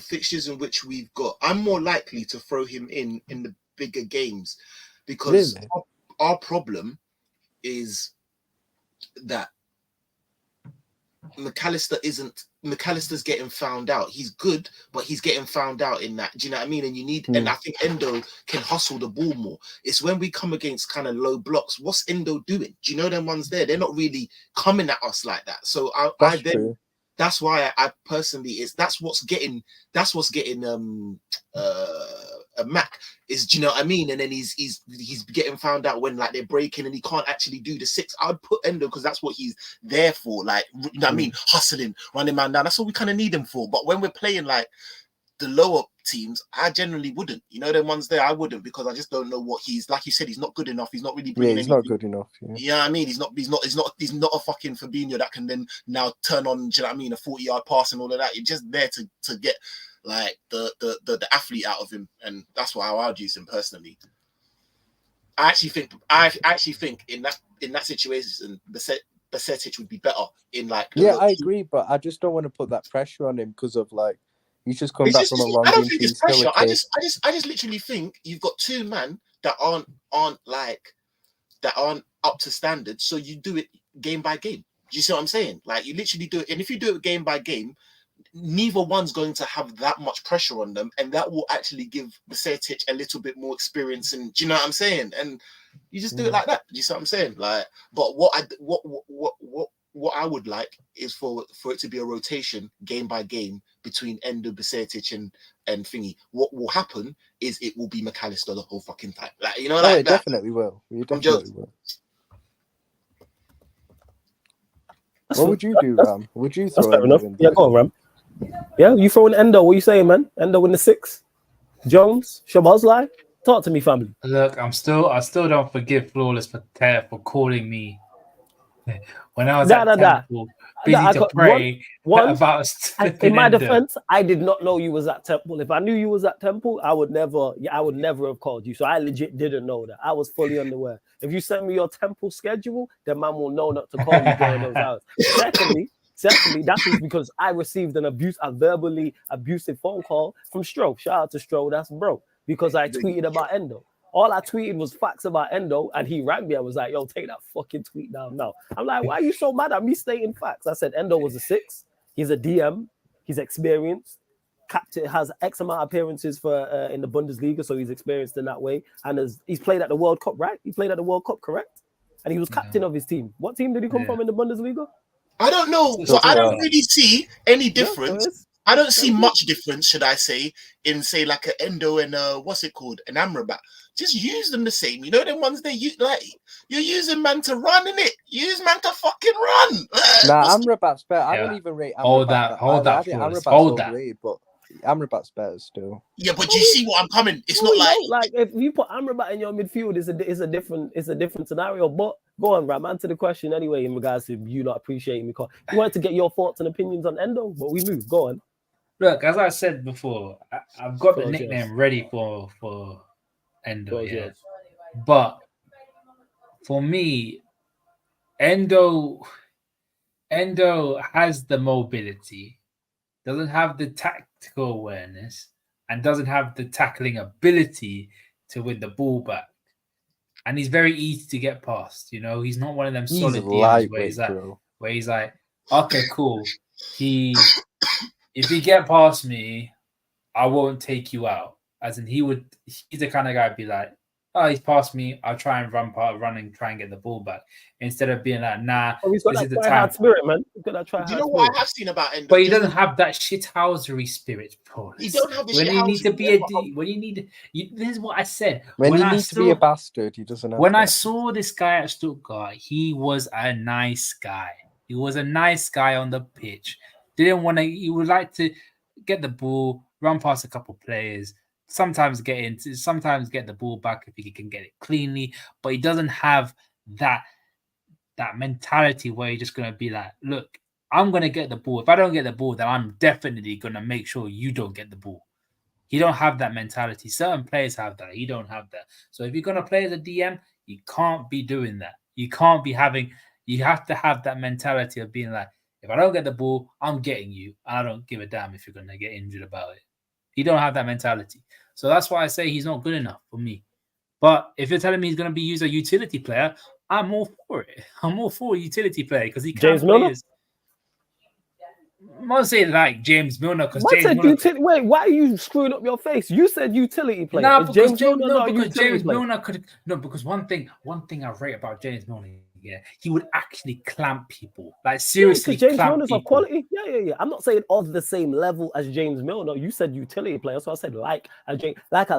fixtures in which we've got, I'm more likely to throw him in the bigger games, because our problem is that McAllister's getting found out. He's good, but he's getting found out in that. Do you know what I mean? And you need, and I think Endo can hustle the ball more. It's when we come against kind of low blocks. What's Endo doing? Do you know them ones there? They're not really coming at us like that. So that's why I personally that's what's getting Mac is, do you know what I mean? And then he's getting found out when like they're breaking and he can't actually do the 6. I'd put Endo because that's what he's there for. Like, you know what I mean? Hustling, running man down. That's what we kind of need him for. But when we're playing like the lower teams, I generally wouldn't. You know, them ones there, I wouldn't, because I just don't know what he's like. You said, he's not good enough. He's not really bringing. Yeah, he's not good enough. Yeah. You know what I mean? He's not a fucking Fabinho that can then now turn on. Do you know what I mean? A 40-yard pass and all of that. You're just there to get like the athlete out of him, and that's why I would use him personally. I actually think in that situation, Besetic would be better in like. Yeah, I agree, but I just don't want to put that pressure on him because of like. He's just come back from a long. I don't think it's pressure. I just literally think you've got 2 men that aren't up to standard. So you do it game by game. Do you see what I'm saying? Like, you literally do it, and if you do it game by game, neither one's going to have that much pressure on them, and that will actually give Besetic a little bit more experience. And do you know what I'm saying? And you just do it like that. Do you see what I'm saying? Like, but what I would like is for it to be a rotation game by game between Endo, Besetic and Thingy. What will happen is it will be McAllister the whole fucking time. Like, you know, like it definitely will. You definitely will. What would you do, Ram? Would you throw fair enough. in? Yeah, go on, Ram. Yeah, you throwing Endo? What are you saying, man? Endo in the 6. Jones, Shabazz, talk to me, family. Look, I still don't forgive Flawless for calling me when I was at Temple, busy to pray about. In my defense, I did not know you was at Temple. If I knew you was at Temple, I would never have called you. So I legit didn't know that. I was fully unaware. If you send me your Temple schedule, then man will know not to call me during those hours. Secondly, that is because I received a verbally abusive phone call from Stro. Shout out to Stro, that's bro. Because I tweeted about Endo. All I tweeted was facts about Endo, and he rang me. I was like, yo, take that fucking tweet down now. I'm like, why are you so mad at me stating facts? I said Endo was a 6. He's a DM. He's experienced. Captain, has X amount of appearances for in the Bundesliga, so he's experienced in that way. And he's played at the World Cup, right? He played at the World Cup, correct? And he was captain of his team. What team did he come from in the Bundesliga? I don't know. So I don't really see any difference. I don't see much difference, should I say, in say like an Endo and what's it called, an Amrabat. Just use them the same. You know them ones they use, like you're using man to run, innit? Use man to fucking run. Nah, Amrabat's better. I don't even rate Amrabat. Hold that. Great, but Amrabat's better still. Yeah, but you see what I'm coming. It's not like if you put Amrabat in your midfield, it's a different scenario. But go on, Ram. Answer the question anyway in regards to you not appreciating me. You wanted to get your thoughts and opinions on Endo, but we move. Go on. Look, as I said before, I've got the nickname ready for Endo, yeah. But for me, Endo has the mobility, doesn't have the tactical awareness, and doesn't have the tackling ability to win the ball back. And he's very easy to get past. You know, he's not one of them solid DMs where he's like, okay, cool. If he get past me, I won't take you out. As in, he's the kind of guy who'd be like, oh, he's past me. I'll try and run and try and get the ball back. Instead of being like, nah, he's got this is that the time. Spirit, man. He's got that try. Do you know what I have seen about Endo? But he doesn't have that shithousery spirit, Paul. He don't have the when you need to be this is what I said. When you need to be a bastard, he doesn't have When that. I saw this guy at Stuttgart, he was a nice guy. He was a nice guy on the pitch. He would like to get the ball, run past a couple players, sometimes get the ball back if he can get it cleanly, but he doesn't have that mentality where you're just going to be like, look, I'm going to get the ball. If I don't get the ball, then I'm definitely going to make sure you don't get the ball. He don't have that mentality. Certain players have that. He don't have that. So if you're going to play as a DM, you can't be doing that. You have to have that mentality of being like, if I don't get the ball, I'm getting you. And I don't give a damn if you're going to get injured about it. He don't have that mentality. So that's why I say he's not good enough for me. But if you're telling me he's going to be used as a utility player, I'm all for it. I'm all for a utility player because he can James Milner? I'm not saying like James Milner because James Milner. Wait, why are you screwing up your face? You said utility player. Because James Milner could. No, because one thing I rate about James Milner, yeah, he would actually clamp people. Like Yeah, seriously, because James clamp Milner's of people. quality. Yeah. I'm not saying of the same level as James Milner. You said utility player, so I said like a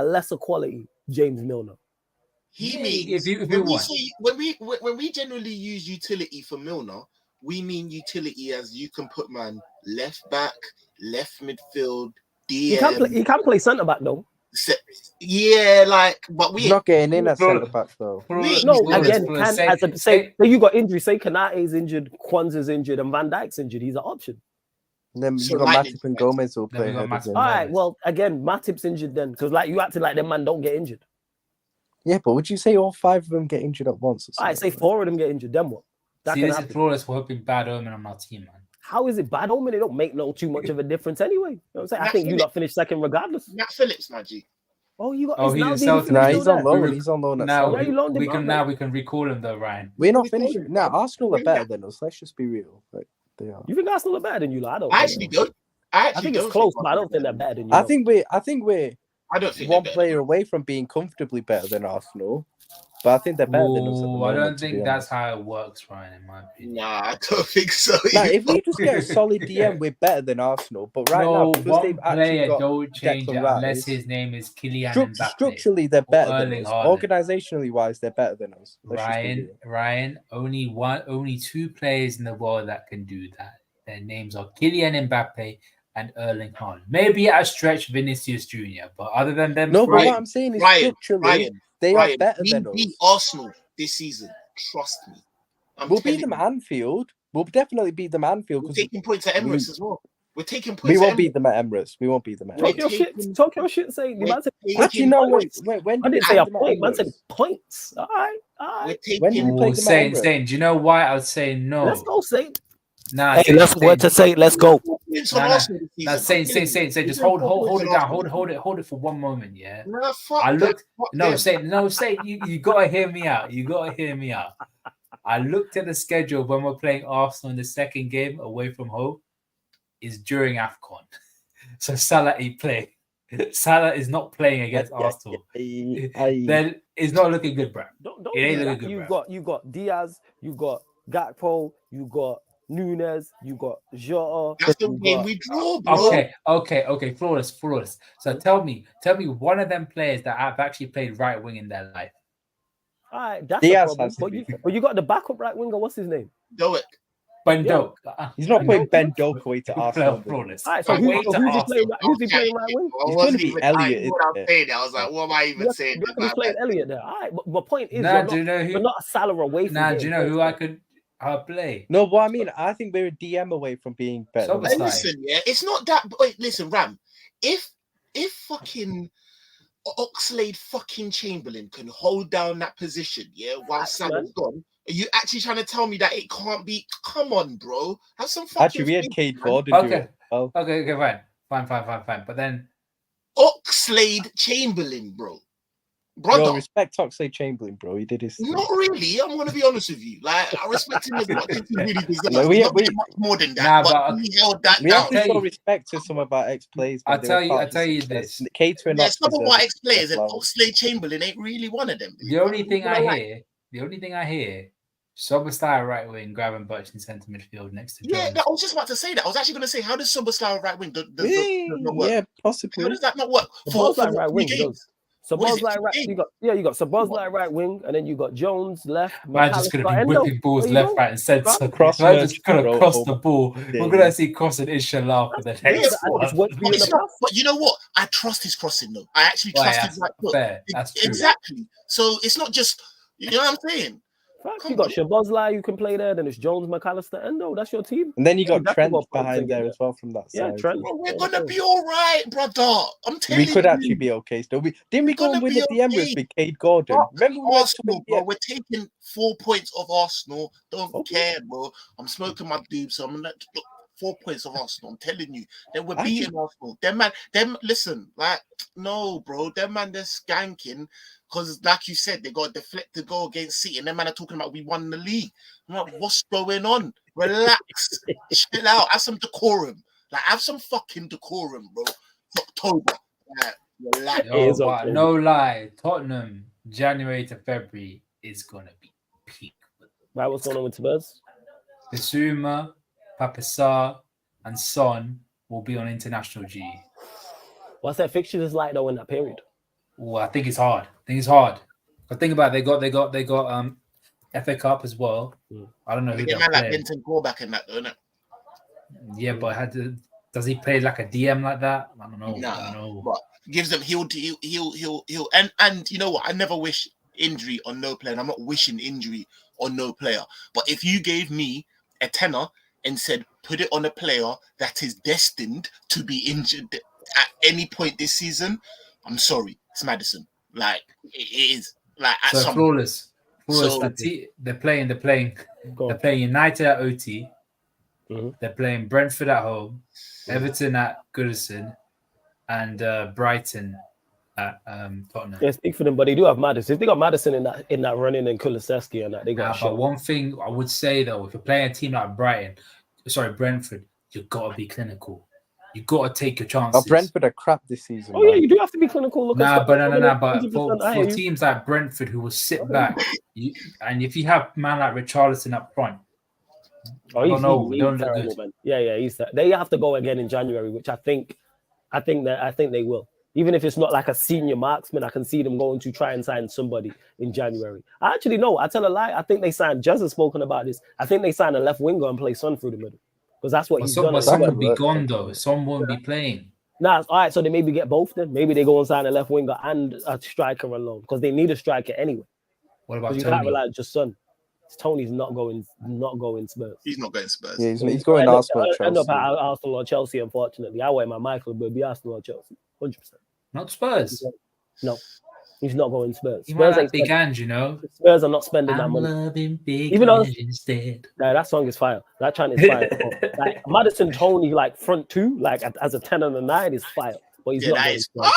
lesser quality James Milner. He Yeah, means if you when we want. say when we generally use utility for Milner, we mean utility as you can put man left back, left midfield, He can play. DM. He can play centre back though. Yeah, like, but He's not getting in as Bro- centre back though. No, again, can say, as a say you got injury. Say Kanate's injured, Kwanzaa's injured, and Van Dijk's injured. He's an option. And then So you got Lightning Matip and fans. Gomez will Then we play got ahead of Matip. him. All right. Well, again, Matip's injured then because like you acted like them man don't get injured. Yeah, but would you say all 5 of them get injured at once? Or All right, say something? 4 of them get injured. Then what? That See, can this is happen. flawless. We're hoping bad omen on our team, man. How is it bad omen? It don't make too much of a difference anyway. You know what I'm saying? I Nat think you Phillips. lot finished second regardless. Nat Phillips, my G. Oh, you got. Oh, it's he's now a being Celtic. Nah, finished he's all on that. loan. He's on loan at Now Celtic. Yeah, you loaned him we out, can mate. now we can recall him though, Ryan. We're not We told finished. him, Nah, bro. Arsenal are Bring better that. than us. Let's just be real. Like they are. You think Arsenal are better than you lot? I don't. I think actually so. don't. I I think it's don't close, think but I don't think they're better than you. I know. think we're I don't think one they're better. player away from being comfortably better than Arsenal, but I think they're better than us at the Ooh, moment. I don't to be think that's honest. how it works, Ryan. In my opinion. Nah, I don't think so. Now, if we just get a solid DM, we're better than Arsenal. But right now, No, because one they've actually player got don't change it Declan unless Rice, his name is Kylian Mbappe. structurally they're or better than Erling us. Haaland. Organizationally wise, they're better than us. Let's just be Ryan, real. only 2 players in the world that can do that. Their names are Kylian Mbappe and Erling Haaland. Maybe at a stretch Vinicius Jr., but other than them, No, but Ryan, what I'm saying is Ryan, structurally they are better we than beat us. Arsenal this season. Trust me. We'll beat them at Anfield. We'll definitely beat them at Anfield We're because taking points at Emirates as well. We're taking points. we at won't beat Emirates. them at Emirates. We won't beat them at We're Emirates. Talk your shit. Say the we're man said taking Actually, no. points. Wait. When I did didn't we say play a them at point. Man said Emirates? points. All right. We're When did we taking. play them at Emirates? Saint, do you know why I would say no? Let's go, Saint. Nah, Hey, let's word to say. Let's go. Points Nah, on nah. Arsenal this Nah, season. Saint, just We're hold doing 4 points it on down, Arsenal. hold it for one moment, yeah. Nah, fuck I them. looked. Fuck No, them. Saint, you gotta hear me out. You gotta hear me out. I looked at the schedule when we're playing Arsenal in the second game away from home. Is during AFCON, so Salah ain't playing. Salah is not playing against Arsenal. Then it's not looking good, bro. Don't It ain't do looking that. good, You got Diaz. You got Gakpo. You got Nunes. You got Jota. That's the you game got- we draw, bro. Okay, flawless. So tell me one of them players that have actually played right wing in their life. All right, that's Diaz a problem. has to be. But you got the backup right winger. What's his name? Do it. Bendo. He's not Ben putting Doak, Ben Doak away to Arsenal. Flawless. All right, so Right, who's wait, he playing? Who's he playing right wing? He's gonna be Elliott, I was isn't it? saying that. I was like, what am I even saying? You reckon he's playing Elliott there? All right, but my point is, Nah, do you know you're who? not a Salah away from. Nah, do getting you know who I points, could play? No, what I mean, I think we're a DM away from being better. Sober Hey, side. listen, yeah, it's not that. Wait, listen, Ram. If fucking Oxlade fucking Chamberlain can hold down that position, yeah, while Salah's gone, are you actually trying to tell me that it can't be? Come on, bro. Have some fucking. Actually, we had faith, Cade man. Gordon do Okay. it. Oh, Okay, fine. But then Oxlade Chamberlain, bro. bro, Brother. respect Oxlade Chamberlain, bro. He did his thing. Not really. I'm gonna be honest with you. Like, I respect him as much as he really deserves. No, He's not getting much more than that. Nah, but but- he held that We down. have to tell show you- respect to some of our ex-players. I'll man. They were tell you- part I'll of the tell you success. this. Catering Yeah, off some of deserves our ex-players and flowers. Oxlade Chamberlain ain't really one of them. the only thing I Like, hear, Sobostai right wing, grabbing Butch in centre midfield next to yeah, Jones. no, I was just about to say that. I was actually going to say, how does Soboslai right wing does not work? Yeah, How possibly. does that not work Sabozlai for right three wing games? does. What is it, Sabozlai right. today? You got Sabozlai right wing, and then you got Jones left. Man, just gonna be Endo. whipping balls There you left, go. right, and centre. Cross Man, merge, just gonna bro, cross over the ball. there. We're gonna see crossing inshallah for the Yeah, next and one. it's worked for you in But, the it's not, past. but you know what? I trust his crossing though. I actually Well, trust yeah, his right foot. fair. That's true. Exactly. So it's not just, you know what I'm saying? Fact, Come you got on. Shabozlai, you can play there. Then it's Jones, McAllister, Endo. That's your team. And then you got Exactly Trent what I'm behind saying there there. as well from that Yeah, side. Trent. Well, we're gonna be all right, brother. I'm telling We you. could actually be okay still. Didn't we go gonna and win be at the Emirates okay. with Cade Gordon? Fuck Remember we went to Arsenal, win bro. the We're taking 4 points of Arsenal. Don't Okay. care, bro. I'm smoking my doob, so I'm gonna look 4 points of Arsenal. I'm telling you, then we're Actually- beating Arsenal. Them listen, like no, bro. Them man, they're skanking because, like you said, they got a deflected goal against City, and them man are talking about we won the league. I'm like, what's going on? Relax, chill out, have some decorum. Like, have some fucking decorum, bro. It's October. Like, relax. It is Yo, okay. but no lie, Tottenham January to February is gonna be peak. Right, what's going on with Spurs? Bissouma, Papissar, and Son will be on international duty. What's that fixtures like though in that period? Well, I think it's hard. But think about it, they got FA Cup as well. I don't know They who get they're man like playing. Benton Callback in that, don't it? Yeah, but does he play like a DM like that? I don't know. Nah, I don't know. but gives them he'll and you know what? I never wish injury on no player. And I'm not wishing injury on no player. But if you gave me a tenner and said put it on a player that is destined to be injured at any point this season, I'm sorry, it's Maddison. Like it is like at So some flawless. So- They're playing United at OT. They're playing Brentford at home, Everton at Goodison, and Brighton at Tottenham. Yeah, speak for them, but they do have Maddison. If they got Maddison in that running and Kulusevski and that, they got. But one thing I would say though, if you're playing a team like Brentford, you've got to be clinical. You've got to take your chances. Oh, Brentford are crap this season. Oh yeah, you do have to be clinical. Look But for 100%, teams like Brentford who will sit back, and if you have man like Richarlison up front, I don't know, he's don't look terrible, good. man. Yeah, he's they have to go again in January, which I think they will. Even if it's not like a senior marksman, I can see them going to try and sign somebody in January. I actually know. I tell a lie. I think they signed. Jez has spoken about this. I think they signed a left winger and play Son through the middle because that's what he's done. But some would be gone though. Some won't be playing. Nah, all right. So they maybe get both then. Maybe they go and sign a left winger and a striker alone because they need a striker anyway. What about you Tony? can't rely on just Son. Tony's not going Spurs. He's not going Spurs. Yeah, he's going Arsenal. End up at Arsenal or Chelsea. Unfortunately, I wear my Michael, but be Arsenal or Chelsea, 100%. Not Spurs. No, he's not going Spurs. He Spurs might like big hands, you know. Spurs are not spending that money. Loving big Even though instead. that song is fire. That chant is fire. Like Maddison Tony, like front two, like as a 10 and a 9 is fire. But he's not going fire.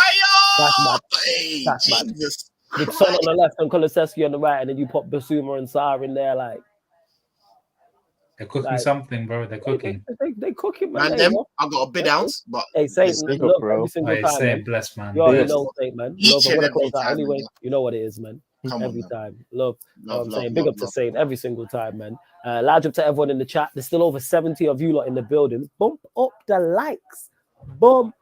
That's mad. Hey, That's mad. Jesus. With Son on the left and Kulusevski on the right, and then you put Bissouma and Sarr in there, like they're cooking something, bro. They're cooking. They cooking, man. Man, I got a bid ounce, but hey, Saint, look, every single time. Saint, bless, man. You already know, Saint, man. Love, I'm gonna close out time, anyway. man. You know what it is, man. Every on, time. Love, I'm saying. love, Big up to love. Saint every single time, man. Large up to everyone in the chat. There's still over 70 of you lot in the building. Bump up the likes. Bump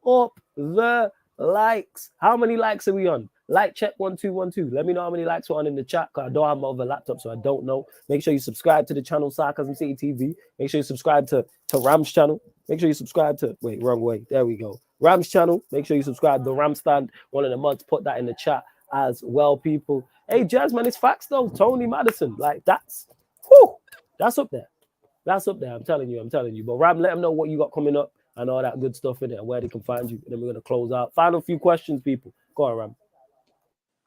up the likes. How many likes are we on? Like check 1212. Let me know how many likes we're on in the chat because I don't have my other laptop, so I don't know. Make sure you subscribe to the channel Sarcasm City TV. Make sure you subscribe to Ram's channel. Make sure you subscribe to wrong way. There we go. Ram's channel. Make sure you subscribe to Ram Stand. One of the mods put that in the chat as well, people. Hey, Jasmine, it's facts though. Tony Maddison, like that's up there. That's up there. I'm telling you. But Ram, let them know what you got coming up and all that good stuff in it and where they can find you. And then we're gonna close out. Final few questions, people. Go on, Ram.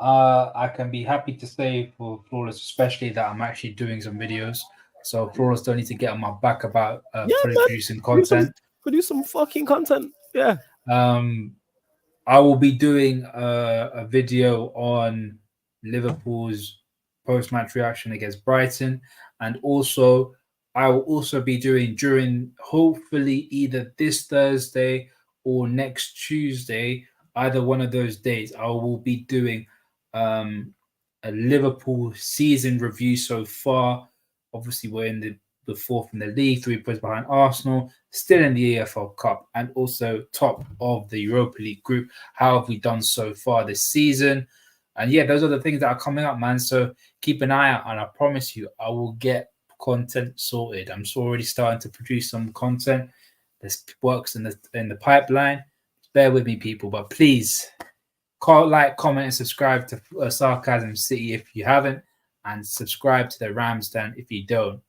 I can be happy to say for Flawless, especially that I'm actually doing some videos. So Flawless don't need to get on my back about producing content. Produce some fucking content. Yeah. I will be doing a video on Liverpool's post-match reaction against Brighton, and also I will also be doing during hopefully either this Thursday or next Tuesday, either one of those days, I will be doing a Liverpool season review so far. Obviously, we're in the fourth in the league, 3 points behind Arsenal, still in the EFL Cup, and also top of the Europa League group. How have we done so far this season? And yeah, those are the things that are coming up, man. So keep an eye out, and I promise you, I will get content sorted. I'm already starting to produce some content. This works in the pipeline. Bear with me, people, but please like, comment, and subscribe to Sarcasm City if you haven't, and subscribe to the Ram Stand if you don't.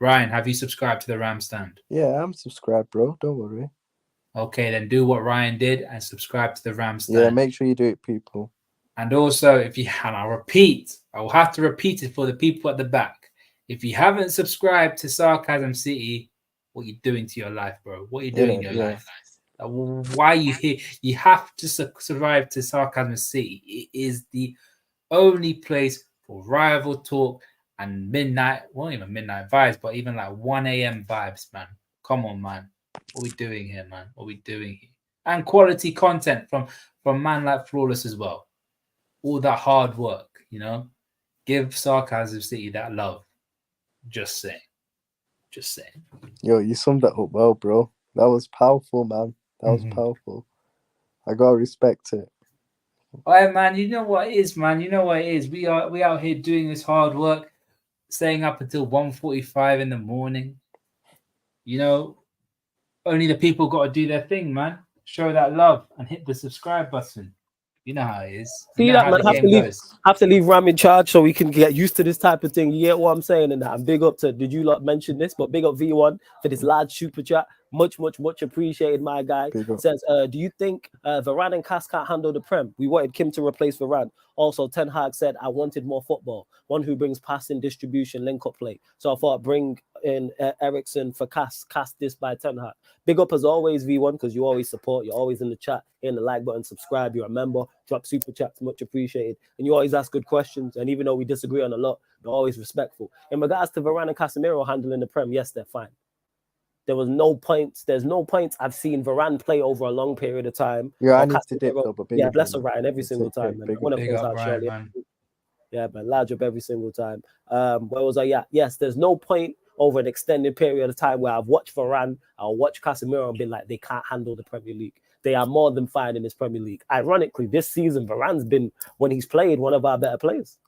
Ryan, have you subscribed to the Ram Stand? Yeah, I'm subscribed, bro. Don't worry. Okay, then do what Ryan did and subscribe to the Ram Stand. Yeah, make sure you do it, people. And also, I will have to repeat it for the people at the back. If you haven't subscribed to Sarcasm City, what are you doing to your life, bro? What are you doing in your life? Why are you here? You have to subscribe to Sarcasm City. It is the only place for rival talk and midnight, well, even midnight vibes, but even like 1 a.m. vibes, man. Come on, man. What are we doing here, man? What are we doing here? And quality content from man like Flawless as well. All that hard work, you know? Give Sarcasm City that love. Just saying. Just saying. Yo, you summed that up well, bro. That was powerful, man. That was powerful. I gotta respect it. All right, man. You know what it is, man. You know what it is. We out here doing this hard work, staying up until 1:45 in the morning. You know, only the people got to do their thing, man. Show that love and hit the subscribe button. You know how it is. See that, man? Have to leave Ram in charge so we can get used to this type of thing. You get what I'm saying? And that. And big up to, did you lot mention this? But big up V1 for this large super chat. Much appreciated, my guy. Says, do you think Varane and Cass can't handle the Prem? We wanted Kim to replace Varane. Also, Ten Hag said, I wanted more football. One who brings passing, distribution, link-up play. So I thought bring in Ericsson for Cass this by Ten Hag. Big up as always, V1, because you always support. You're always in the chat, hitting the like button, subscribe. You're a member. Drop super chats, much appreciated. And you always ask good questions. And even though we disagree on a lot, you're always respectful. In regards to Varane and Casemiro handling the Prem, yes, they're fine. There was no points. There's no points I've seen Varane play over a long period of time. Yeah, I need to dip though, but yeah, bless her Ryan every single time. Man. I want to post out Ryan, Shirley. Yeah, but large up every single time. Where was I? Yeah, yes, there's no point over an extended period of time where I've watched Varane, I'll watch Casemiro and been like, they can't handle the Premier League. They are more than fine in this Premier League. Ironically, this season, Varane's been, when he's played, one of our better players.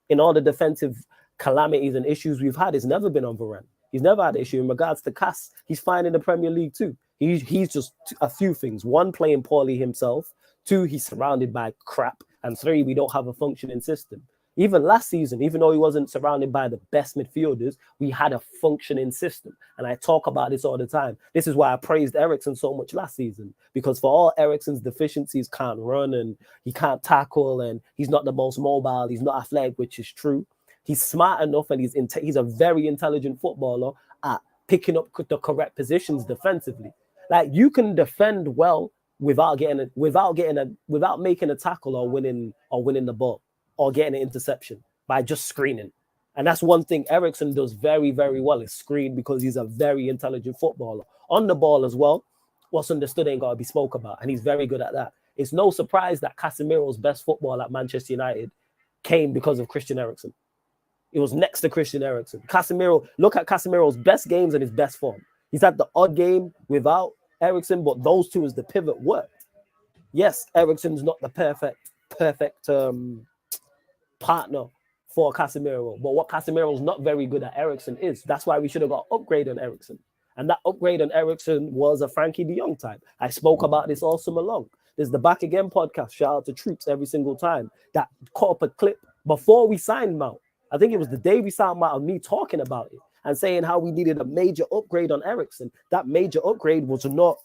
In all the defensive calamities and issues we've had, it's never been on Varane. He's never had an issue. In regards to Cass, he's fine in the Premier League too. He's just a few things. One, playing poorly himself. Two, he's surrounded by crap. And three, we don't have a functioning system. Even last season, even though he wasn't surrounded by the best midfielders, we had a functioning system. And I talk about this all the time. This is why I praised Eriksen so much last season. Because for all Eriksen's deficiencies, can't run and he can't tackle and he's not the most mobile, he's not athletic, which is true. He's smart enough and he's a very intelligent footballer at picking up the correct positions defensively. Like you can defend well without making a tackle or winning the ball or getting an interception by just screening. And that's one thing Eriksen does very, very well is screen because he's a very intelligent footballer. On the ball as well, what's understood ain't got to be spoke about. And he's very good at that. It's no surprise that Casemiro's best football at Manchester United came because of Christian Eriksen. It was next to Christian Eriksen. Casemiro, look at Casemiro's best games and his best form. He's had the odd game without Eriksen, but those two as the pivot worked. Yes, Eriksen's not the perfect partner for Casemiro, but what Casemiro's not very good at Eriksen is. That's why we should have got an upgrade on Eriksen. And that upgrade on Eriksen was a Frankie de Jong type. I spoke about this all summer long. There's the Back Again podcast. Shout out to Troops every single time. That caught up a clip before we signed Mount. I think it was the day we signed Mount of me talking about it and saying how we needed a major upgrade on Eriksen. That major upgrade was not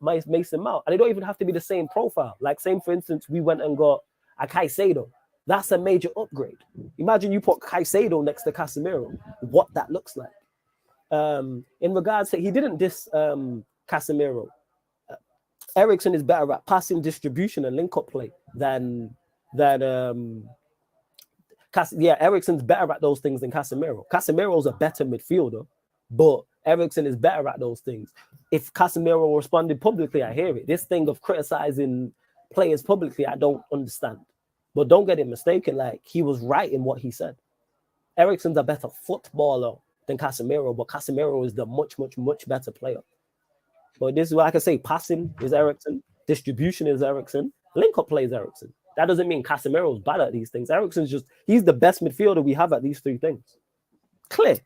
Mason Mount. And it don't even have to be the same profile. Like, same, for instance, we went and got a Caicedo. That's a major upgrade. Imagine you put Caicedo next to Casemiro, what that looks like. In regards to, he didn't diss Casemiro. Eriksen is better at passing, distribution, and link-up play than Eriksen's better at those things than Casemiro. Casemiro's a better midfielder, but Eriksen is better at those things. If Casemiro responded publicly, I hear it. This thing of criticizing players publicly, I don't understand. But don't get it mistaken, like, he was right in what he said. Eriksen's a better footballer than Casemiro, but Casemiro is the much better player. But this is what I can say. Passing is Eriksen. Distribution is Eriksen. Link-up play is Eriksen. That doesn't mean Casemiro's bad at these things. Eriksen's he's the best midfielder we have at these three things. Clear.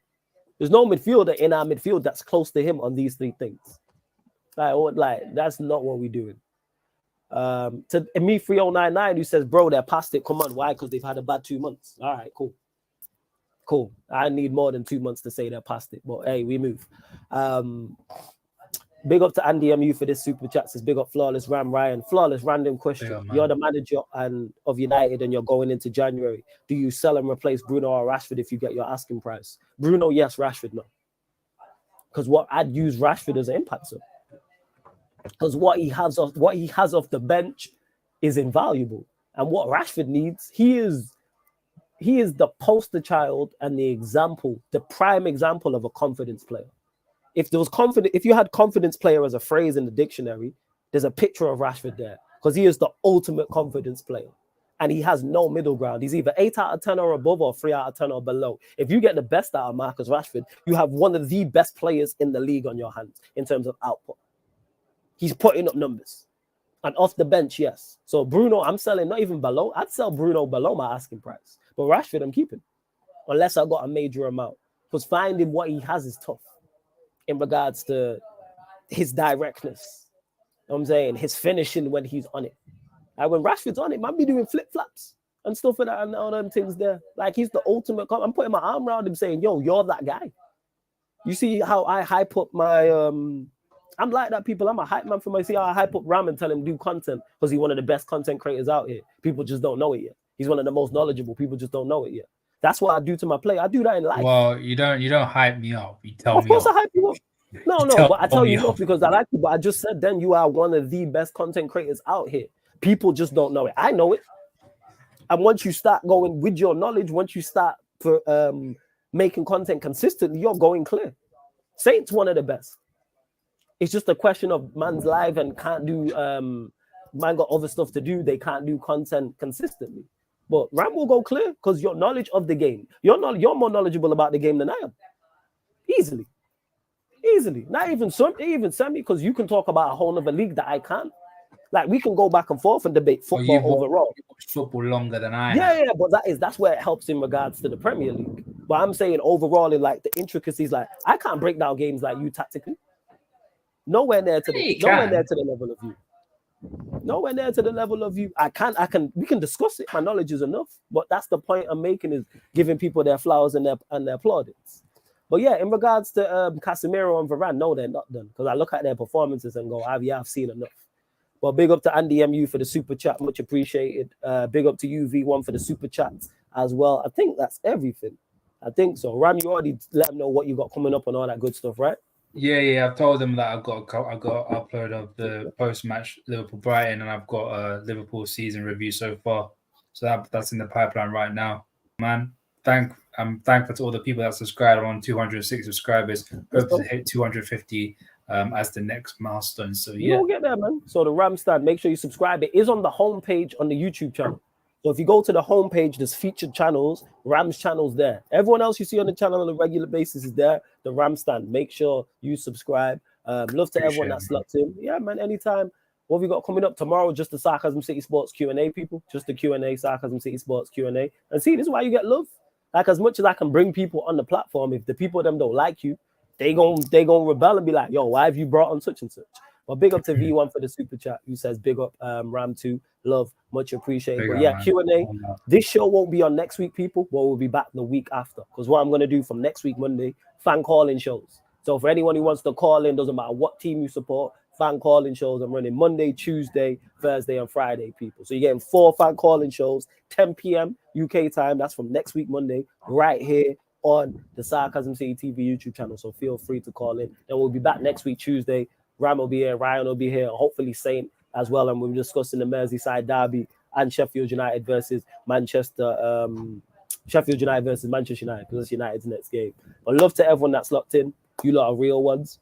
There's no midfielder in our midfield that's close to him on these three things. Like that's not what we're doing. To me 3099 who says, bro, they're past it. Come on, why? Because they've had a bad 2 months. All right, cool. I need more than 2 months to say they're past it. But hey, we move. Big up to Andy MU for this super chat. Says big up Flawless Ram Ryan. Flawless random question. Yeah, you're the manager of United and you're going into January. Do you sell and replace Bruno or Rashford if you get your asking price? Bruno, yes. Rashford, no. Because what I'd use Rashford as an impact sub. Because what he has off the bench is invaluable. And what Rashford needs, he is the poster child and the prime example of a confidence player. If you had confidence player as a phrase in the dictionary, there's a picture of Rashford there because he is the ultimate confidence player. And he has no middle ground. He's either 8 out of 10 or above or 3 out of 10 or below. If you get the best out of Marcus Rashford, you have one of the best players in the league on your hands in terms of output. He's putting up numbers. And off the bench, yes. So Bruno, I'm selling not even below. I'd sell Bruno below my asking price. But Rashford, I'm keeping. Unless I got a major amount. Because finding what he has is tough in regards to his directness. You know what I'm saying? His finishing when he's on it. Like when Rashford's on it, man be doing flip-flops and stuff like that and all them things there. Like he's the ultimate. I'm putting my arm around him saying, yo, you're that guy. You see how I hype up my... I'm like that, people. I'm a hype man for my... See how I hype up Ram and tell him do content because he's one of the best content creators out here. People just don't know it yet. He's one of the most knowledgeable. People just don't know it yet. That's what I do to my play. I do that in life. Well, you don't hype me up. You tell me. Of course, up. I hype you up. No, but I tell you off because I like you. But I just said then you are one of the best content creators out here. People just don't know it. I know it. And once you start going with your knowledge, once you start making content consistently, you're going clear. Saint's one of the best. It's just a question of man's life and can't do. Man got other stuff to do. They can't do content consistently. But Ram will go clear because your knowledge of the game. You're more knowledgeable about the game than I am. Easily. Not even semi because you can talk about a whole other league that I can't. Like we can go back and forth and debate football overall. You watch football longer than I. Yeah, but that's where it helps in regards to the Premier League. But I'm saying overall in like the intricacies, like I can't break down games like you tactically. Nowhere near to the level of you. Nowhere near to the level of you. We can discuss it. My knowledge is enough. But that's the point I'm making is giving people their flowers and their plaudits. But yeah, in regards to Casemiro and Varane, no, they're not done. Because I look at their performances and go, I've seen enough. Well, big up to Andy MU for the super chat, much appreciated. Big up to you, V1, for the super chat as well. I think that's everything. I think so. Ram, you already let them know what you got coming up and all that good stuff, right? Yeah. I've told them that I've got upload of the post-match Liverpool Brighton, and I've got a Liverpool season review so far. So that's in the pipeline right now, man. I'm thankful to all the people that subscribed. I'm on 206 subscribers. Hope to hit 250 as the next milestone. So yeah, you'll get there, man. So the Ram stand, make sure you subscribe. It is on the homepage on the YouTube channel. So if you go to the homepage, there's featured channels. Ram's channel's there. Everyone else you see on the channel on a regular basis is there. The Ram stand. Make sure you subscribe. Love to everyone that's locked in. Yeah, man. Anytime. What have we got coming up tomorrow? Just the Sarcasm City Sports Q&A, people. Just the Q&A, Sarcasm City Sports Q&A. And see, this is why you get love. Like as much as I can bring people on the platform, if the people them don't like you, they gon' rebel and be like, yo, why have you brought on such and such? But big up to V1 for the super chat who says big up Ram 2, love, much appreciated. But yeah, Q&A. This show won't be on next week, people. Well, we'll be back the week after. Because what I'm gonna do from next week, Monday, fan calling shows. So for anyone who wants to call in, doesn't matter what team you support, fan calling shows. I'm running Monday, Tuesday, Thursday, and Friday, people. So you're getting 4 fan calling shows, 10 p.m. UK time. That's from next week, Monday, right here on the Sarcasm City TV YouTube channel. So feel free to call in. Then we'll be back next week, Tuesday. Ram will be here, Ryan will be here, hopefully Saint as well. And we'll be discussing the Merseyside derby and Sheffield United versus Manchester. Sheffield United versus Manchester United, because it's United's next game. But love to everyone that's locked in. You lot are real ones.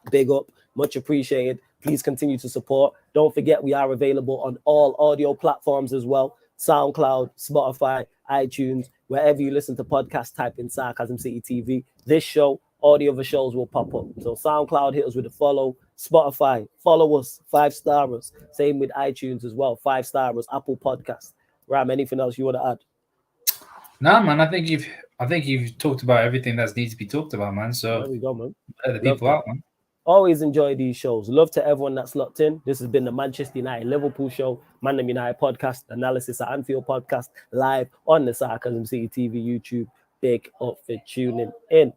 Big up. Much appreciated. Please continue to support. Don't forget, we are available on all audio platforms as well. SoundCloud, Spotify, iTunes, wherever you listen to podcasts, type in Sarcasm City TV. This show, all the other shows will pop up. So SoundCloud, hit us with a follow. Spotify, follow us, 5-star us. Same with iTunes as well, 5-star us. Apple Podcasts. Ram, anything else you want to add? Nah, man. I think you've talked about everything that needs to be talked about, man. So there we go, man. Let the people out, man. Always enjoy these shows. Love to everyone that's locked in. This has been the Manchester United Liverpool show, Man United podcast, analysis at Anfield podcast, live on the Sarcasm City TV YouTube. Big up for tuning in.